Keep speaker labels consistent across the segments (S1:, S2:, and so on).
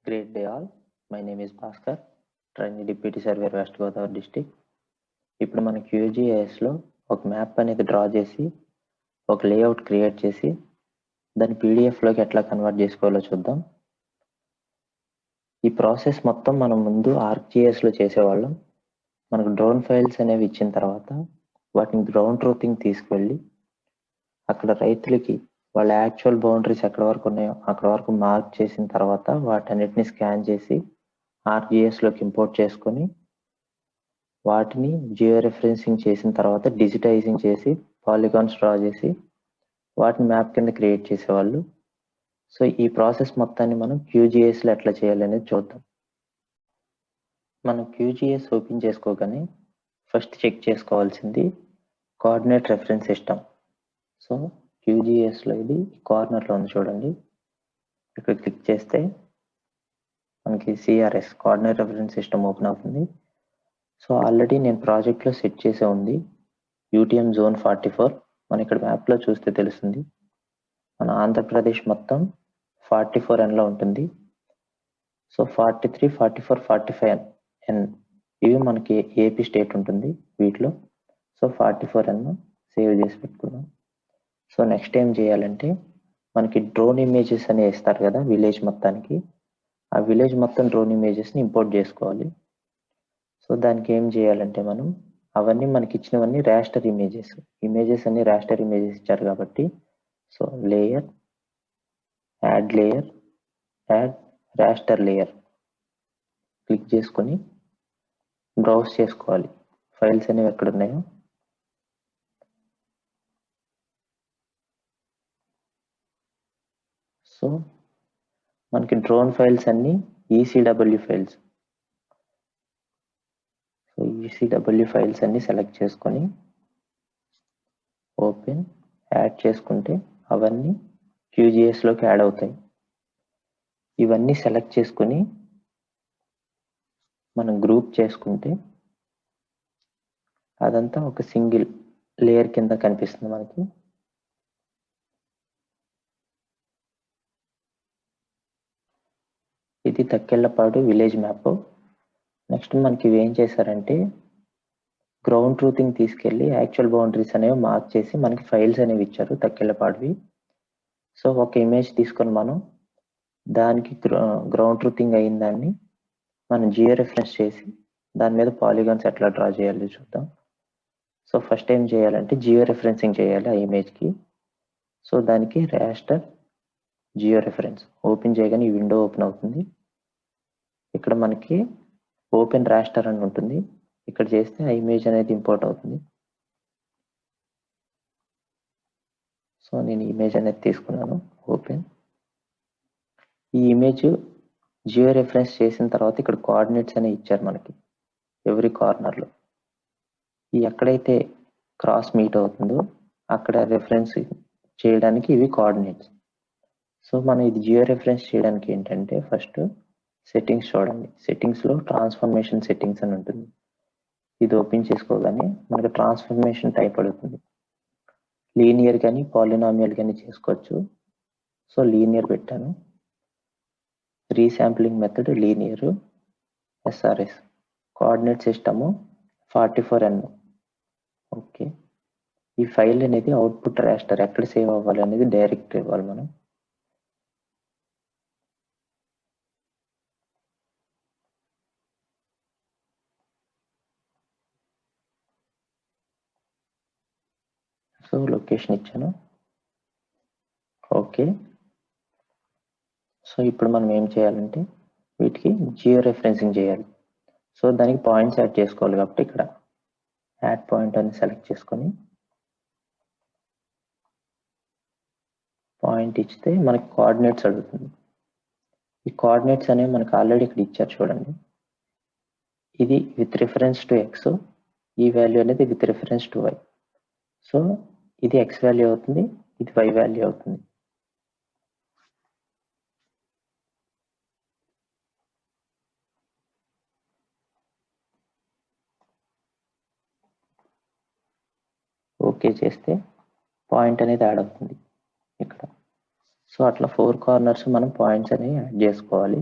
S1: Great day all. My name is Bhaskar, Trainee Deputy Surveyor West Godavari District. ఇప్పుడు మన QGISలో ఒక map అనేది draw చేసి ఒక లేఅవుట్ క్రియేట్ చేసి దాన్ని పీడిఎఫ్లోకి ఎట్లా కన్వర్ట్ చేసుకోవాలో చూద్దాం. ఈ ప్రాసెస్ మొత్తం మనం ముందు ArcGISలో చేసేవాళ్ళం. మనకు డ్రోన్ ఫైల్స్ అనేవి ఇచ్చిన తర్వాత వాటిని గ్రౌండ్ ట్రూతింగ్ తీసుకువెళ్ళి అక్కడ రైతులకి వాళ్ళ యాక్చువల్ బౌండరీస్ ఎక్కడ వరకు ఉన్నాయో అక్కడ వరకు మార్క్ చేసిన తర్వాత వాటన్నిటిని స్కాన్ చేసి ArcGISలోకి ఇంపోర్ట్ చేసుకొని వాటిని జియో రెఫరెన్సింగ్ చేసిన తర్వాత డిజిటైజింగ్ చేసి పాలిగాన్స్ డ్రా చేసి వాటిని మ్యాప్ కింద క్రియేట్ చేసేవాళ్ళు. సో ఈ ప్రాసెస్ మొత్తాన్ని మనం QGISలో ఎట్లా చేయాలి అనేది చూద్దాం. మనం QGIS ఓపెన్ చేసుకోగానే ఫస్ట్ చెక్ చేసుకోవాల్సింది కోఆర్డినేట్ రెఫరెన్స్ సిస్టమ్. సో QGISలో ఇది కార్నర్లో ఉంది చూడండి, ఇక్కడ క్లిక్ చేస్తే మనకి CRS coordinate reference system open అవుతుంది. సో ఆల్రెడీ నేను ప్రాజెక్ట్లో సెట్ చేసే ఉంది UTM Zone 44. మన ఇక్కడ మ్యాప్లో చూస్తే తెలుస్తుంది మన ఆంధ్రప్రదేశ్ మొత్తం 44Nలో ఉంటుంది. సో 43, 44, 45N ఇవి మనకి ఏపీ స్టేట్ ఉంటుంది వీటిలో. సో 44N సేవ్ చేసి పెట్టుకున్నాం. సో నెక్స్ట్ ఏం చేయాలంటే మనకి డ్రోన్ ఇమేజెస్ అని ఇస్తారు కదా విలేజ్ మొత్తానికి, ఆ విలేజ్ మొత్తం డ్రోన్ ఇమేజెస్ని ఇంపోర్ట్ చేసుకోవాలి. సో దానికి ఏం చేయాలంటే మనం అవన్నీ మనకి ఇచ్చినవన్నీ రాస్టర్ ఇమేజెస్ అన్ని రాస్టర్ ఇమేజెస్ ఇచ్చారు కాబట్టి so layer, add layer, add raster layer click చేసుకొని బ్రౌజ్ చేసుకోవాలి ఫైల్స్ అనేవి ఎక్కడ ఉన్నాయో. సో మనకి డ్రోన్ ఫైల్స్ అన్ని ECW files. So ECW files అన్ని సెలెక్ట్ చేసుకొని ఓపెన్ యాడ్ చేసుకుంటే అవన్నీ QGISలోకి యాడ్ అవుతాయి. ఇవన్నీ సెలెక్ట్ చేసుకొని మనం గ్రూప్ చేసుకుంటే అదంతా ఒక సింగిల్ లేయర్ కింద కనిపిస్తుంది మనకి. ఇది తక్కెళ్ళపాడు విలేజ్ మ్యాప్. నెక్స్ట్ మనకి ఇవి ఏం చేశారంటే గ్రౌండ్ ట్రూతింగ్ తీసుకెళ్ళి యాక్చువల్ బౌండరీస్ అనేవి మార్క్ చేసి మనకి ఫైల్స్ అనేవి ఇచ్చారు తక్కెళ్ళపాడువి. సో ఒక ఇమేజ్ తీసుకొని మనం దానికి గ్రౌండ్ ట్రూతింగ్ అయిన దాన్ని మనం జియో రెఫరెన్స్ చేసి దాని మీద పాలిగాన్స్ ఎట్లా డ్రా చేయాలి చూద్దాం. సో ఫస్ట్ ఏం చేయాలంటే జియో రెఫరెన్సింగ్ చేయాలి ఆ ఇమేజ్కి. సో దానికి రాస్టర్ జియో రెఫరెన్స్ ఓపెన్ చేయగానే ఈ విండో ఓపెన్ అవుతుంది. ఇక్కడ మనకి ఓపెన్ రాస్టర్ అని ఉంటుంది, ఇక్కడ చేస్తే ఆ ఇమేజ్ అనేది ఇంపోర్ట్ అవుతుంది. సో నేను ఇమేజ్ అనేది తీసుకున్నాను ఓపెన్. ఈ ఇమేజ్ జియో రెఫరెన్స్ చేసిన తర్వాత ఇక్కడ కోఆర్డినేట్స్ అనేవి ఇచ్చారు మనకి ఎవ్రీ కార్నర్లో. ఈ ఎక్కడైతే క్రాస్ మీట్ అవుతుందో అక్కడ రెఫరెన్స్ చేయడానికి ఇవి కోఆర్డినేట్స్. సో మనం ఇది జియో రెఫరెన్స్ చేయడానికి ఏంటంటే ఫస్ట్ సెట్టింగ్స్ చూడండి. సెట్టింగ్స్లో ట్రాన్స్ఫర్మేషన్ సెట్టింగ్స్ అని ఉంటుంది. ఇది ఓపెన్ చేసుకోగానే మనకు ట్రాన్స్ఫర్మేషన్ టైప్ అడుగుతుంది. లీనియర్ కానీ పాలినామియల్ కానీ చేసుకోవచ్చు. సో లీనియర్ పెట్టాను. Resampling method linear. SRS coordinate system 44N. Okay, ఈ ఫైల్ అనేది అవుట్పుట్ రాస్టర్ ఎక్కడ సేవ్ అవ్వాలి అనేది డైరెక్ట్ ఇవ్వాలి మనం. సో లొకేషన్ ఇచ్చాను. ఓకే, సో ఇప్పుడు మనం ఏం చేయాలంటే వీటికి జియో రెఫరెన్సింగ్ చేయాలి. సో దానికి పాయింట్స్ యాడ్ చేసుకోవాలి కాబట్టి ఇక్కడ యాడ్ పాయింట్ అని సెలెక్ట్ చేసుకొని పాయింట్ ఇచ్చితే మనకి కోఆర్డినేట్స్ అడుగుతుంది. ఈ కోఆర్డినేట్స్ అనేవి మనకి ఆల్రెడీ ఇక్కడ ఇచ్చారు చూడండి. ఇది విత్ రిఫరెన్స్ టు X, ఈ వాల్యూ అనేది with reference to Y. So ఇది X వాల్యూ అవుతుంది, ఇది Y వాల్యూ అవుతుంది. ఓకే చేస్తే పాయింట్ అనేది యాడ్ అవుతుంది ఇక్కడ. సో అట్లా 4 కార్నర్స్ మనం పాయింట్స్ అనేవి యాడ్ చేసుకోవాలి.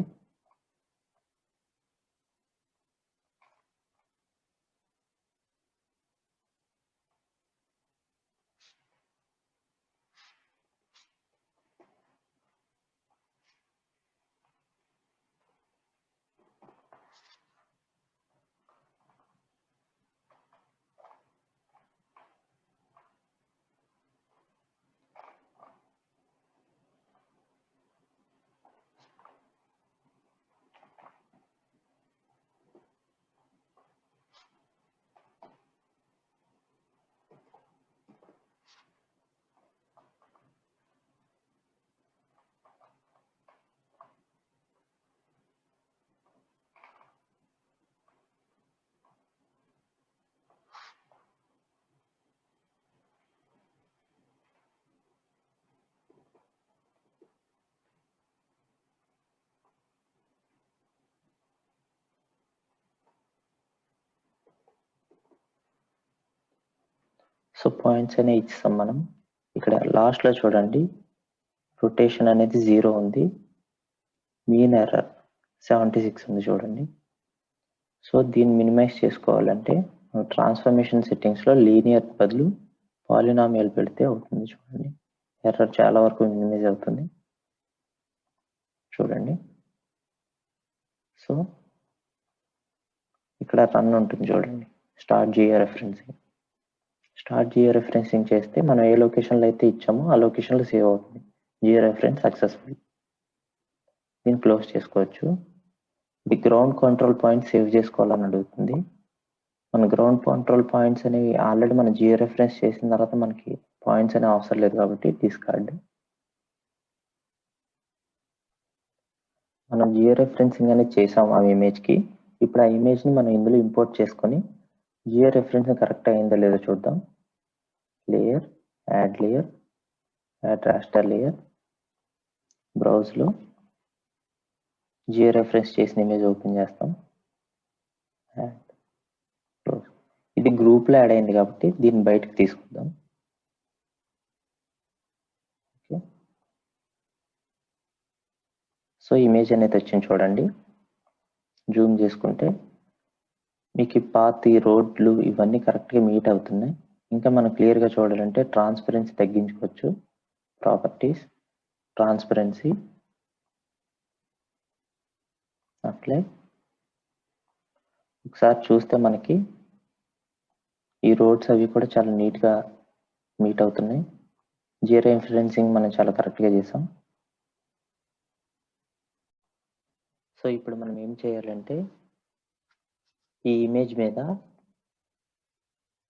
S1: సో పాయింట్స్ అనేవి ఇస్తాం మనం. ఇక్కడ లాస్ట్లో చూడండి రొటేషన్ అనేది 0 ఉంది, మీన్ ఎర్రర్ 76 ఉంది చూడండి. సో దీన్ని మినిమైజ్ చేసుకోవాలంటే ట్రాన్స్ఫర్మేషన్ సెట్టింగ్స్లో లీనియర్ బదులు పాలినామియల్ పెడితే అవుతుంది. చూడండి ఎర్రర్ చాలా వరకు మినిమైజ్ అవుతుంది చూడండి. సో ఇక్కడ రన్ ఉంటుంది చూడండి, start geo referencing. Start geo referencing చేస్తే మనం ఏ లొకేషన్లో అయితే ఇచ్చామో ఆ లొకేషన్లో సేవ్ అవుతుంది. Geo reference successful. దీన్ని క్లోజ్ చేసుకోవచ్చు. ఇది గ్రౌండ్ కంట్రోల్ పాయింట్ సేవ్ చేసుకోవాలని అడుగుతుంది. మన గ్రౌండ్ కంట్రోల్ పాయింట్స్ అనేవి ఆల్రెడీ మనం జియో రెఫరెన్స్ చేసిన తర్వాత మనకి పాయింట్స్ అనేవి అవసరం లేదు కాబట్టి డిస్కార్డ్. మనం జియో రెఫరెన్సింగ్ అనేది చేసాం ఆ ఇమేజ్కి. ఇప్పుడు ఆ ఇమేజ్ని మనం ఇందులో ఇంపోర్ట్ చేసుకొని జియో రెఫరెన్స్ కరెక్ట్ అయిందో లేదో చూద్దాం. Layer, add layer, add raster layer, బ్రౌజ్లో జియో రెఫరెన్స్ చేసిన ఇమేజ్ ఓపెన్ చేస్తాం. ఇది గ్రూప్లో యాడ్ అయింది కాబట్టి దీన్ని బయటకు తీసుకుందాం. ఓకే, సో ఇమేజ్ అనేది వచ్చింది చూడండి. జూమ్ చేసుకుంటే మీకు ఈ పాత్, ఈ రోడ్లు ఇవన్నీ కరెక్ట్గా మీట్ అవుతున్నాయి. ఇంకా మనం క్లియర్గా చూడాలంటే ట్రాన్స్పరెన్సీ తగ్గించుకోవచ్చు. ప్రాపర్టీస్, ట్రాన్స్పరెన్సీ, అట్లే ఒకసారి చూస్తే మనకి ఈ రోడ్స్ అవి కూడా చాలా నీట్గా మీట్ అవుతున్నాయి. జియో రెఫరెన్సింగ్ మనం చాలా కరెక్ట్గా చేసాం. సో ఇప్పుడు మనం ఏం చేయాలంటే ఈ ఇమేజ్ మీద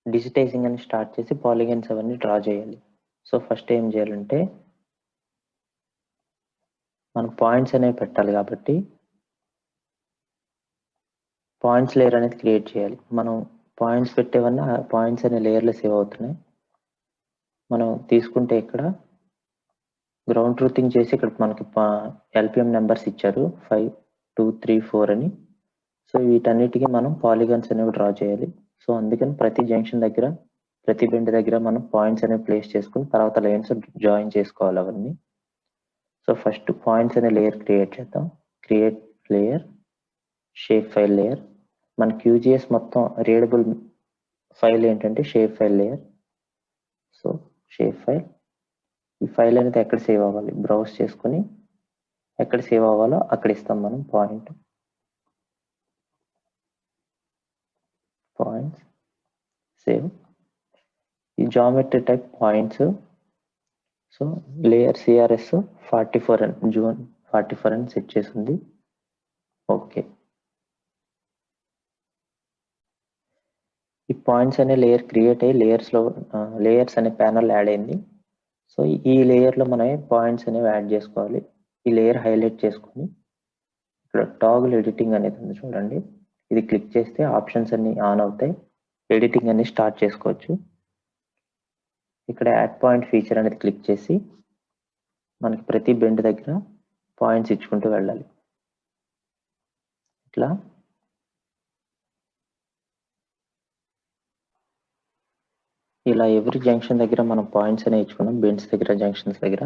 S1: డిజిటైజింగ్ అని స్టార్ట్ చేసి పాలిగన్స్ అవన్నీ డ్రా చేయాలి. సో ఫస్ట్ ఏం చేయాలంటే మనం పాయింట్స్ అనేవి పెట్టాలి కాబట్టి పాయింట్స్ లేయర్ అనేది క్రియేట్ చేయాలి. మనం పాయింట్స్ పెట్టేవన్నీ ఆ పాయింట్స్ అనే లేయర్లో సేవ్ అవుతున్నాయి. మనం తీసుకుంటే ఇక్కడ గ్రౌండ్ ట్రూతింగ్ చేసి ఇక్కడ మనకి ఎల్పిఎం నెంబర్స్ ఇచ్చారు 5, 2, 3, 4 అని. సో వీటన్నిటికీ మనం పాలిగన్స్ అనేవి డ్రా చేయాలి. సో అందుకని ప్రతి జంక్షన్ దగ్గర, ప్రతి బెండ్ దగ్గర మనం పాయింట్స్ అనేవి ప్లేస్ చేసుకుని తర్వాత లైన్స్ జాయిన్ చేసుకోవాలి అవన్నీ. సో ఫస్ట్ పాయింట్స్ అనే లేయర్ క్రియేట్ చేద్దాం. Create layer, shape file layer. మన QGS మొత్తం రీడబుల్ ఫైల్ ఏంటంటే shape file layer. So shape file, ఈ ఫైల్ అనేది ఎక్కడ సేవ్ అవ్వాలి బ్రౌజ్ చేసుకొని ఎక్కడ సేవ్ అవ్వాలో అక్కడ ఇస్తాం మనం పాయింట్స్, సేవ్. ఈ geometry type points. So layer CRS 44 అని జూన్ 44 అని సెట్ చేసింది. ఓకే, ఈ పాయింట్స్ అనే లేయర్ క్రియేట్ అయ్యి లేయర్స్ అనే ప్యానల్ యాడ్ అయింది. సో ఈ లేయర్లో మనం పాయింట్స్ అనేవి యాడ్ చేసుకోవాలి. ఈ లేయర్ హైలైట్ చేసుకొని ఇక్కడ టాగుల్ ఎడిటింగ్ అనేది ఉంది చూడండి. ఇది క్లిక్ చేస్తే ఆప్షన్స్ అన్ని ఆన్ అవుతాయి, ఎడిటింగ్ అన్ని స్టార్ట్ చేసుకోవచ్చు. ఇక్కడ యాడ్ పాయింట్ ఫీచర్ అనేది క్లిక్ చేసి మనకి ప్రతి బెండ్ దగ్గర పాయింట్స్ ఇచ్చుకుంటూ వెళ్ళాలి. ఇట్లా ఇలా ఎవ్రీ జంక్షన్ దగ్గర మనం పాయింట్స్ అనేవి ఇచ్చుకున్నాం, బెండ్స్ దగ్గర, జంక్షన్స్ దగ్గర.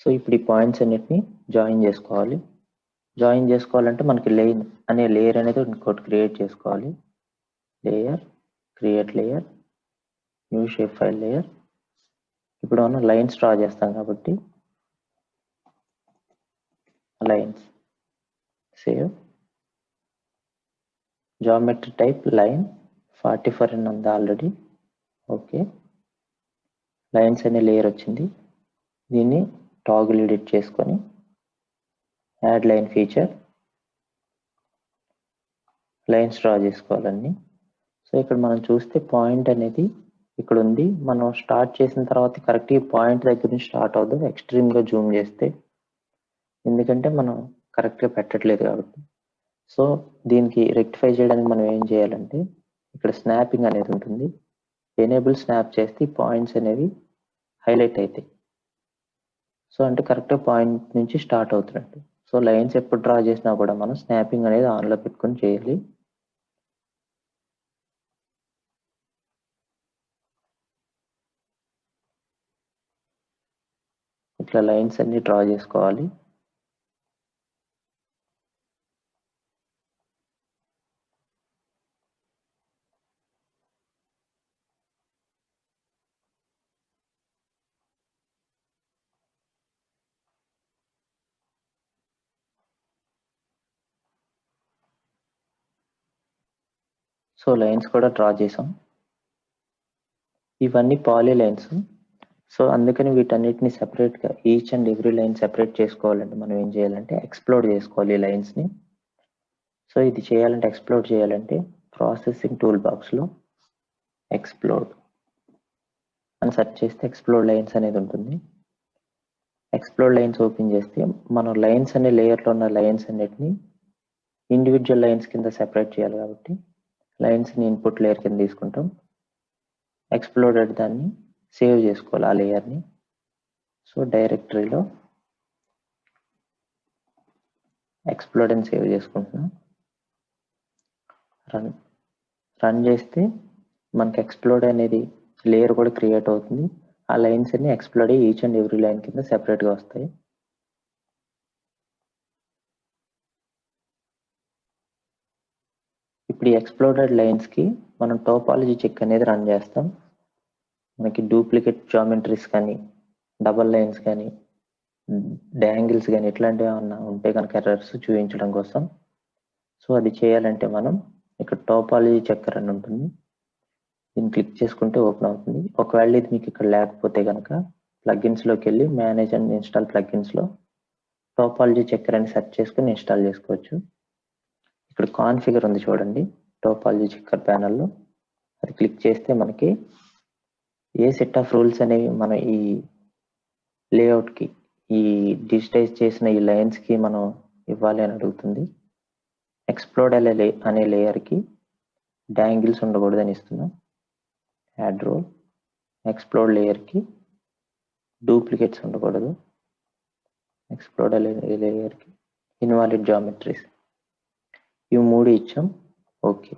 S1: సో ఇప్పుడు ఈ పాయింట్స్ అన్నిటిని జాయిన్ చేసుకోవాలి. జాయిన్ చేసుకోవాలంటే మనకి లైన్ అనే లేయర్ అనేది ఇంకోటి క్రియేట్ చేసుకోవాలి. Layer, create layer, new shapefile layer. ఇప్పుడు మనం లైన్స్ డ్రా చేస్తాం కాబట్టి lines, save. Geometry type line 44 అని ఉంది ఆల్రెడీ. ఓకే, లైన్స్ అనే లేయర్ వచ్చింది. దీన్ని టాగుల్ ఎడిట్ చేసుకొని add line feature, lines draw చేసుకోవాలన్నీ. సో ఇక్కడ మనం చూస్తే పాయింట్ అనేది ఇక్కడ ఉంది. మనం స్టార్ట్ చేసిన తర్వాత కరెక్ట్ ఈ పాయింట్ దగ్గర నుంచి స్టార్ట్ అవుతుంది ఎక్స్ట్రీమ్గా జూమ్ చేస్తే, ఎందుకంటే మనం కరెక్ట్గా పెట్టట్లేదు కాబట్టి. సో దీనికి రెక్టిఫై చేయడానికి మనం ఏం చేయాలంటే ఇక్కడ స్నాపింగ్ అనేది ఉంటుంది. ఎనేబుల్ స్నాప్ చేస్తే పాయింట్స్ అనేవి హైలైట్ అవుతాయి. సో అంటే కరెక్ట్గా పాయింట్ నుంచి స్టార్ట్ అవుతున్నట్టు. సో లైన్స్ ఎప్పుడు డ్రా చేసినా కూడా మనం స్నాపింగ్ అనేది ఆన్లో పెట్టుకొని చేయాలి. ఇట్లా లైన్స్ అన్ని డ్రా చేసుకోవాలి. సో లైన్స్ కూడా డ్రా చేసాం. ఇవన్నీ పాలీ లైన్స్. సో అందుకని వీటన్నిటిని సెపరేట్గా each and every line separate చేసుకోవాలంటే మనం ఏం చేయాలంటే ఎక్స్ప్లోడ్ చేసుకోవాలి ఈ లైన్స్ని. సో ఇది చేయాలంటే ఎక్స్ప్లోడ్ చేయాలంటే ప్రాసెసింగ్ టూల్ బాక్స్లో ఎక్స్ప్లోడ్ అని సెర్చ్ చేస్తే ఎక్స్ప్లోడ్ లైన్స్ అనేది ఉంటుంది. ఎక్స్ప్లోడ్ లైన్స్ ఓపెన్ చేస్తే మనం లైన్స్ అనే లేయర్లో ఉన్న లైన్స్ అన్నిటిని ఇండివిజువల్ లైన్స్ కింద సెపరేట్ చేయాలి కాబట్టి లైన్స్ని ఇన్పుట్ లేయర్ కింద తీసుకుంటాం. ఎక్స్ప్లోడెడ్ దాన్ని సేవ్ చేసుకోవాలి ఆ లేయర్ని. సో డైరెక్టరీలో ఎక్స్ప్లోడ్ అని సేవ్ చేసుకుంటున్నాం. రన్ చేస్తే మనకి ఎక్స్ప్లోడ్ అనేది లేయర్ కూడా క్రియేట్ అవుతుంది. ఆ లైన్స్ అన్ని ఎక్స్ప్లోడ్ అయ్యి ఈచ్ అండ్ ఎవ్రీ లైన్ కింద సెపరేట్గా వస్తాయి. ఇప్పుడు ఈ ఎక్స్ప్లోడెడ్ లైన్స్కి మనం టోపాలజీ చెక్ అనేది రన్ చేస్తాం. మనకి డూప్లికేట్ జామెట్రీస్ కానీ డబల్ లైన్స్ కానీ యాంగిల్స్ కానీ ఇట్లాంటివి ఏమన్నా ఉంటే కనుక ఎర్రర్స్ చూపించడం కోసం. సో అది చేయాలంటే మనం ఇక్కడ టోపాలజీ చెక్కర్ అని ఉంటుంది, దీన్ని క్లిక్ చేసుకుంటే ఓపెన్ అవుతుంది. ఒకవేళ ఇది మీకు ఇక్కడ లేకపోతే కనుక ప్లగిన్స్లోకి వెళ్ళి మేనేజ్ అండ్ ఇన్స్టాల్ ప్లగిన్స్లో టోపాలజీ చెక్కర్ అని సెర్చ్ చేసుకుని ఇన్స్టాల్ చేసుకోవచ్చు. ఇక్కడ కాన్ఫిగర్ ఉంది చూడండి టోపాలజీ చెక్కర్ ప్యానల్లో, అది క్లిక్ చేస్తే మనకి ఏ సెట్ ఆఫ్ రూల్స్ అనేవి మనం ఈ లేఅవుట్కి ఈ డిజిటైజ్ చేసిన ఈ లైన్స్కి మనం ఇవ్వాలి అని అడుగుతుంది. ఎక్స్ప్లోడ్ అనే లేయర్కి యాంగిల్స్ ఉండకూడదని ఇస్తున్నాం. Add rule. ఎక్స్ప్లోడ్ లేయర్కి డూప్లికేట్స్ ఉండకూడదు. ఎక్స్ప్లోడ్ లేయర్కి ఇన్వాలిడ్ జామెట్రీస్. ఇవి 3 ఇచ్చాం. ఓకే.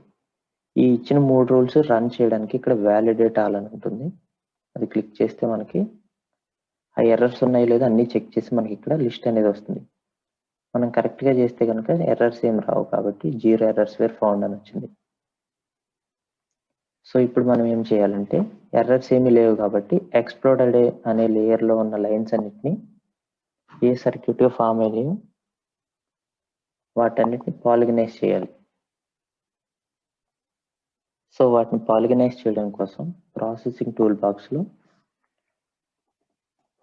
S1: ఈ ఇచ్చిన 3 రూల్స్ రన్ చేయడానికి ఇక్కడ వ్యాలిడేట్ ఆల్ అని ఉంటుంది, అది క్లిక్ చేస్తే మనకి ఆ ఎర్రర్స్ ఉన్నాయి లేదా అన్నీ చెక్ చేసి మనకి ఇక్కడ లిస్ట్ అనేది వస్తుంది. మనం కరెక్ట్గా చేస్తే కనుక ఎర్రర్స్ ఏం రావు కాబట్టి 0 ఎర్రర్స్ వేర్ ఫౌండ్ అని వచ్చింది. సో ఇప్పుడు మనం ఏం చేయాలంటే ఎర్రర్స్ ఏమీ లేవు కాబట్టి ఎక్స్ప్లోడెడ్ అనే లేయర్లో ఉన్న లైన్స్ అన్నిటిని ఏ సర్క్యూట్గా ఫామ్ అయ్యాయో వాటన్నిటిని పాలిగనైజ్ చేయాలి. సో వాటిని పాలిగనైజ్ చేయడం కోసం ప్రాసెసింగ్ టూల్ బాక్స్లో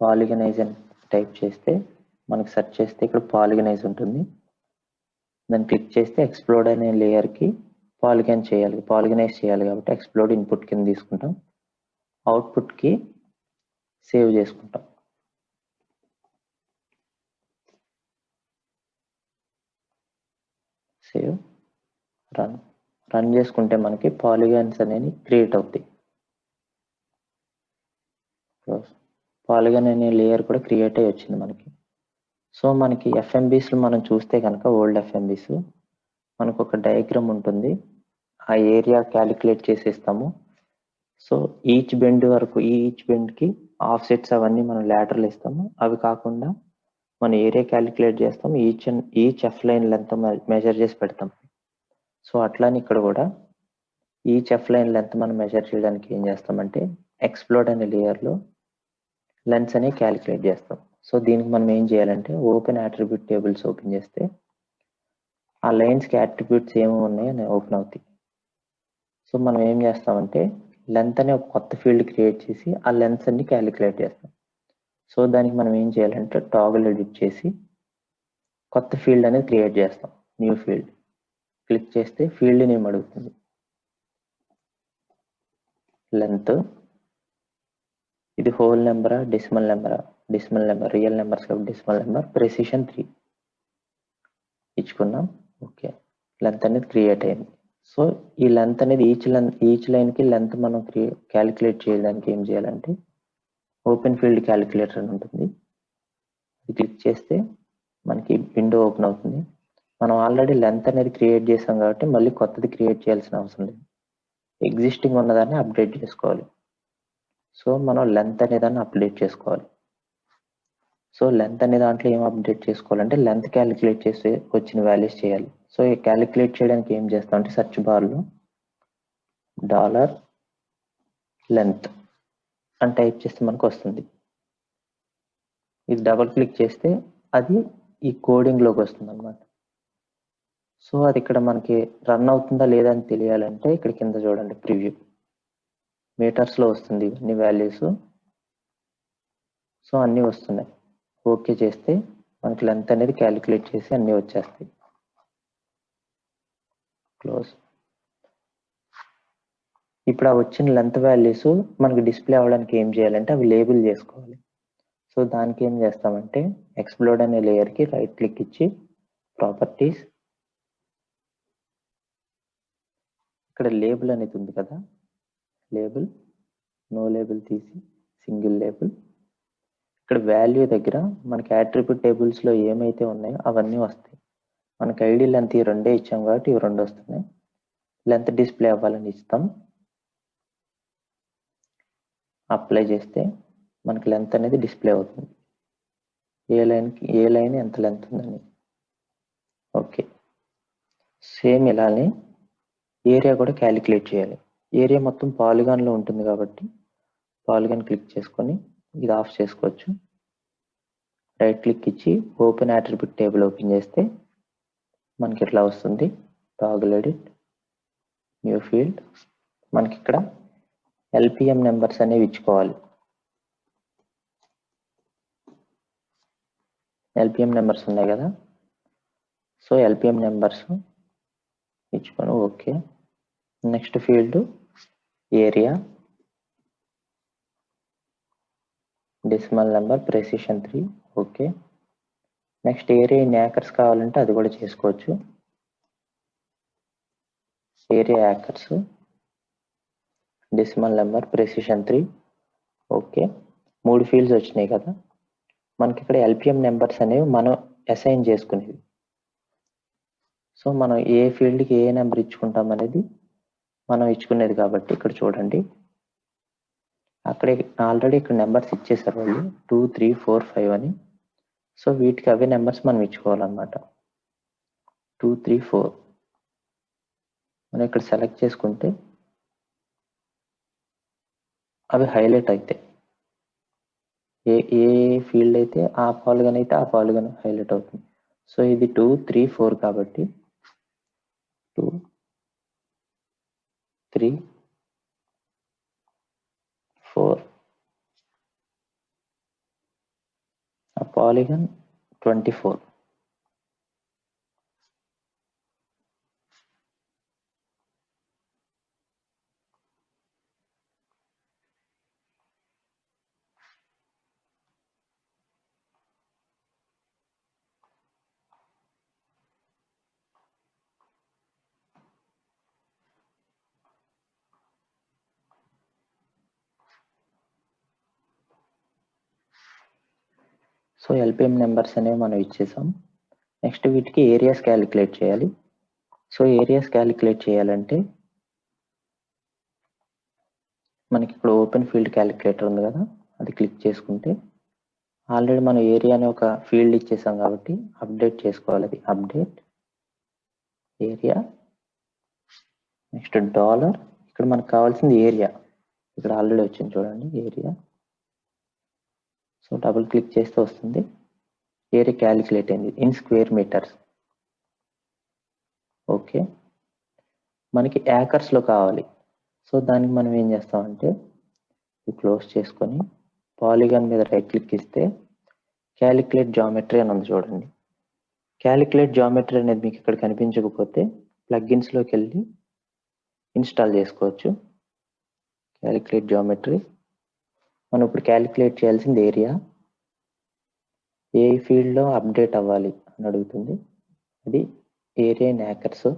S1: పాలిగనైజ్ అని టైప్ చేస్తే మనకి సెర్చ్ చేస్తే ఇక్కడ పాలిగనైజ్ ఉంటుంది. దాన్ని క్లిక్ చేస్తే ఎక్స్ప్లోడ్ అనే లేయర్కి పాలిగనైజ్ చేయాలి కాబట్టి ఎక్స్ప్లోడ్ ఇన్పుట్ కింద తీసుకుంటాం, అవుట్పుట్కి సేవ్ చేసుకుంటాం. సేవ్ రన్ చేసుకుంటే మనకి పాలిగాన్స్ అనేవి క్రియేట్ అవుతాయి. పాలిగాన్ అనే లేయర్ కూడా క్రియేట్ అయ్యి వచ్చింది మనకి. సో మనకి ఎఫ్ఎంబీస్లో మనం చూస్తే కనుక ఓల్డ్ ఎఫ్ఎంబీస్ మనకు ఒక డయాగ్రామ్ ఉంటుంది, ఆ ఏరియా క్యాలిక్యులేట్ చేసేస్తాము. సో ఈచ్ బెండ్ వరకు ఈచ్ బెండ్కి ఆఫ్ సెట్స్ అవన్నీ మనం లాటరల్ ఇస్తాము. అవి కాకుండా మనం ఏరియా క్యాలిక్యులేట్ చేస్తాం, each F line length measure చేసి పెడతాం. సో అట్లానే ఇక్కడ కూడా ఈచ్ ఎఫ్ లైన్ లెంత్ మనం మెజర్ చేయడానికి ఏం చేస్తామంటే ఎక్స్ప్లోడ్ అనే లేయర్లో లెన్స్ అనేవి క్యాలిక్యులేట్ చేస్తాం. సో దీనికి మనం ఏం చేయాలంటే ఓపెన్ అట్రిబ్యూట్ టేబుల్స్ ఓపెన్ చేస్తే ఆ లైన్స్కి అట్రిబ్యూట్స్ ఏమేమి ఉన్నాయో ఓపెన్ అవుతాయి. సో మనం ఏం చేస్తామంటే లెంత్ అనే ఒక కొత్త ఫీల్డ్ క్రియేట్ చేసి ఆ లెన్స్ అన్ని క్యాలిక్యులేట్ చేస్తాం. సో దానికి మనం ఏం చేయాలంటే టాగుల్ ఎడిట్ చేసి కొత్త ఫీల్డ్ అనేది క్రియేట్ చేస్తాం. న్యూ ఫీల్డ్ క్లిక్ చేస్తే ఫీల్డ్ నేమ్ అడుగుతుంది. లెంత్ ఇది హోల్ నెంబరా డెసిమల్ నెంబరా, డెసిమల్ నెంబర్ రియల్ నెంబర్స్ కాబట్టి డెసిమల్ నెంబర్, ప్రెసిషన్ 3 ఇచ్చుకున్నాం. ఓకే, లెంత్ అనేది క్రియేట్ అయింది. సో ఈ లెంత్ అనేది ఈచ్ లైన్కి లెంత్ మనం క్యాలిక్యులేట్ చేయడానికి ఏం చేయాలంటే ఓపెన్ ఫీల్డ్ క్యాలిక్యులేటర్ అని ఉంటుంది, అది క్లిక్ చేస్తే మనకి విండో ఓపెన్ అవుతుంది. మనం ఆల్రెడీ లెంత్ అనేది క్రియేట్ చేసాం కాబట్టి మళ్ళీ కొత్తది క్రియేట్ చేయాల్సిన అవసరం లేదు, ఎగ్జిస్టింగ్ ఉన్నదాన్ని అప్డేట్ చేసుకోవాలి. సో మనం లెంత్ అనే దాన్ని అప్డేట్ చేసుకోవాలి. సో లెంత్ అనే దాంట్లో ఏం అప్డేట్ చేసుకోవాలంటే లెంత్ క్యాలిక్యులేట్ చేసి వచ్చిన వాల్యూస్ చేయాలి. సో ఈ క్యాలిక్యులేట్ చేయడానికి ఏం చేస్తామంటే సెర్చ్ బార్లో $length అని టైప్ చేస్తే మనకు వస్తుంది. ఇది డబుల్ క్లిక్ చేస్తే అది ఈ కోడింగ్లోకి వస్తుంది అన్నమాట. సో అది ఇక్కడ మనకి రన్ అవుతుందా లేదా అని తెలియాలంటే ఇక్కడ కింద చూడండి ప్రివ్యూ మీటర్స్లో వస్తుంది ఇవన్నీ వాల్యూస్. సో అన్నీ వస్తున్నాయి. ఓకే చేస్తే మనకి లెంత్ అనేది క్యాలిక్యులేట్ చేసి అన్నీ వచ్చేస్తాయి. క్లోజ్. ఇప్పుడు ఆ వచ్చిన లెంత్ వాల్యూస్ మనకి డిస్ప్లే అవ్వడానికి ఏం చేయాలంటే అవి లేబుల్ చేసుకోవాలి. సో దానికి ఏం చేస్తామంటే ఎక్స్ప్లోడ్ అనే లేయర్కి రైట్ క్లిక్ ఇచ్చి ప్రాపర్టీస్, ఇక్కడ లేబుల్ అనేది ఉంది కదా, లేబుల్ నో లేబుల్ తీసి సింగిల్ లేబుల్. ఇక్కడ వాల్యూ దగ్గర మనకి అట్రిబ్యూట్ టేబుల్స్లో ఏమైతే ఉన్నాయో అవన్నీ వస్తాయి. మనకి ఐడి లెంత్ ఈ రెండే ఇచ్చాం కాబట్టి ఇవి రెండు వస్తున్నాయి. లెంత్ డిస్ప్లే అవ్వాలని ఇస్తాం. అప్లై చేస్తే మనకి లెంత్ అనేది డిస్ప్లే అవుతుంది. ఏ లైన్ ఎంత లెంత్ ఉందని. ఓకే. సేమ్ ఇలానే ఏరియా కూడా క్యాలిక్యులేట్ చేయాలి. ఏరియా మొత్తం పాలిగాన్లో ఉంటుంది కాబట్టి పాలిగాన్ క్లిక్ చేసుకొని ఇది ఆఫ్ చేసుకోవచ్చు. రైట్ క్లిక్ ఇచ్చి ఓపెన్ అట్రిబ్యూట్ టేబుల్ ఓపెన్ చేస్తే మనకి ఇట్లా వస్తుంది. Toggle edit new field. మనకి ఇక్కడ ఎల్పిఎం నెంబర్స్ అనేవి ఇచ్చుకోవాలి. ఎల్పిఎం నెంబర్స్ ఉన్నాయి కదా, సో ఎల్పిఎం నెంబర్స్ ఇచ్చుకొని okay. Next field area, decimal number, precision 3 okay. Next area in acres కావాలంటే అది కూడా చేసుకోవచ్చు. Area acres, decimal number, precision 3 okay. 3 fields వచ్చినాయి కదా. మనకి ఇక్కడ ఎల్పిఎం నెంబర్స్ అనేవి మనం అసైన్ చేసుకునేవి. సో మనం ఏ ఫీల్డ్కి ఏ నెంబర్ ఇచ్చుకుంటాం అనేది మనం ఇచ్చుకునేది కాబట్టి ఇక్కడ చూడండి అక్కడే ఆల్రెడీ ఇక్కడ నెంబర్స్ ఇచ్చేసారు వాళ్ళు 2, 3, 4, 5 అని. సో వీటికి అవే నెంబర్స్ మనం ఇచ్చుకోవాలన్నమాట. 2, 3, 4 మనం ఇక్కడ సెలెక్ట్ చేసుకుంటే అవి హైలైట్ అవుతాయి. ఏ ఫీల్డ్ అయితే ఆ పాలిగాన్ అయితే ఆ పాలిగాన్ హైలైట్ అవుతుంది. సో ఇది 2, 3, 4 కాబట్టి 2, 3, 4 ఆ పాలిగాన్ 24. సో ఎల్పిఎం నెంబర్స్ అనేవి మనం ఇచ్చేసాం. నెక్స్ట్ వీటికి ఏరియాస్ క్యాలిక్యులేట్ చేయాలి. సో ఏరియాస్ క్యాలిక్యులేట్ చేయాలంటే మనకి ఇక్కడ ఓపెన్ ఫీల్డ్ క్యాలిక్యులేటర్ ఉంది కదా, అది క్లిక్ చేసుకుంటే ఆల్రెడీ మనం ఏరియా అనే ఒక ఫీల్డ్ ఇచ్చేసాం కాబట్టి అప్డేట్ చేసుకోవాలి. అది అప్డేట్ ఏరియా. నెక్స్ట్ డాలర్, ఇక్కడ మనకు కావాల్సింది ఏరియా, ఇక్కడ ఆల్రెడీ వచ్చింది చూడండి ఏరియా. సో డబుల్ క్లిక్ చేస్తే వస్తుంది. ఏరియా క్యాలిక్యులేట్ అయింది ఇన్ స్క్వేర్ మీటర్స్. ఓకే. మనకి యాకర్స్లో కావాలి. సో దానికి మనం ఏం చేస్తామంటే ఇది క్లోజ్ చేసుకొని పాలిగాన్ మీద రైట్ క్లిక్ ఇస్తే క్యాలిక్యులేట్ జామెట్రీ అని ఉంది చూడండి. క్యాలిక్యులేట్ జామెట్రీ అనేది మీకు ఇక్కడ కనిపించకపోతే ప్లగ్గిన్స్లోకి వెళ్ళి ఇన్స్టాల్ చేసుకోవచ్చు. Calculate geometry. మనం ఇప్పుడు క్యాలిక్యులేట్ చేయాల్సింది ఏరియా. ఏ ఫీల్డ్లో అప్డేట్ అవ్వాలి అని అడుగుతుంది. అది ఏరియా ఇన్ యాకర్స్.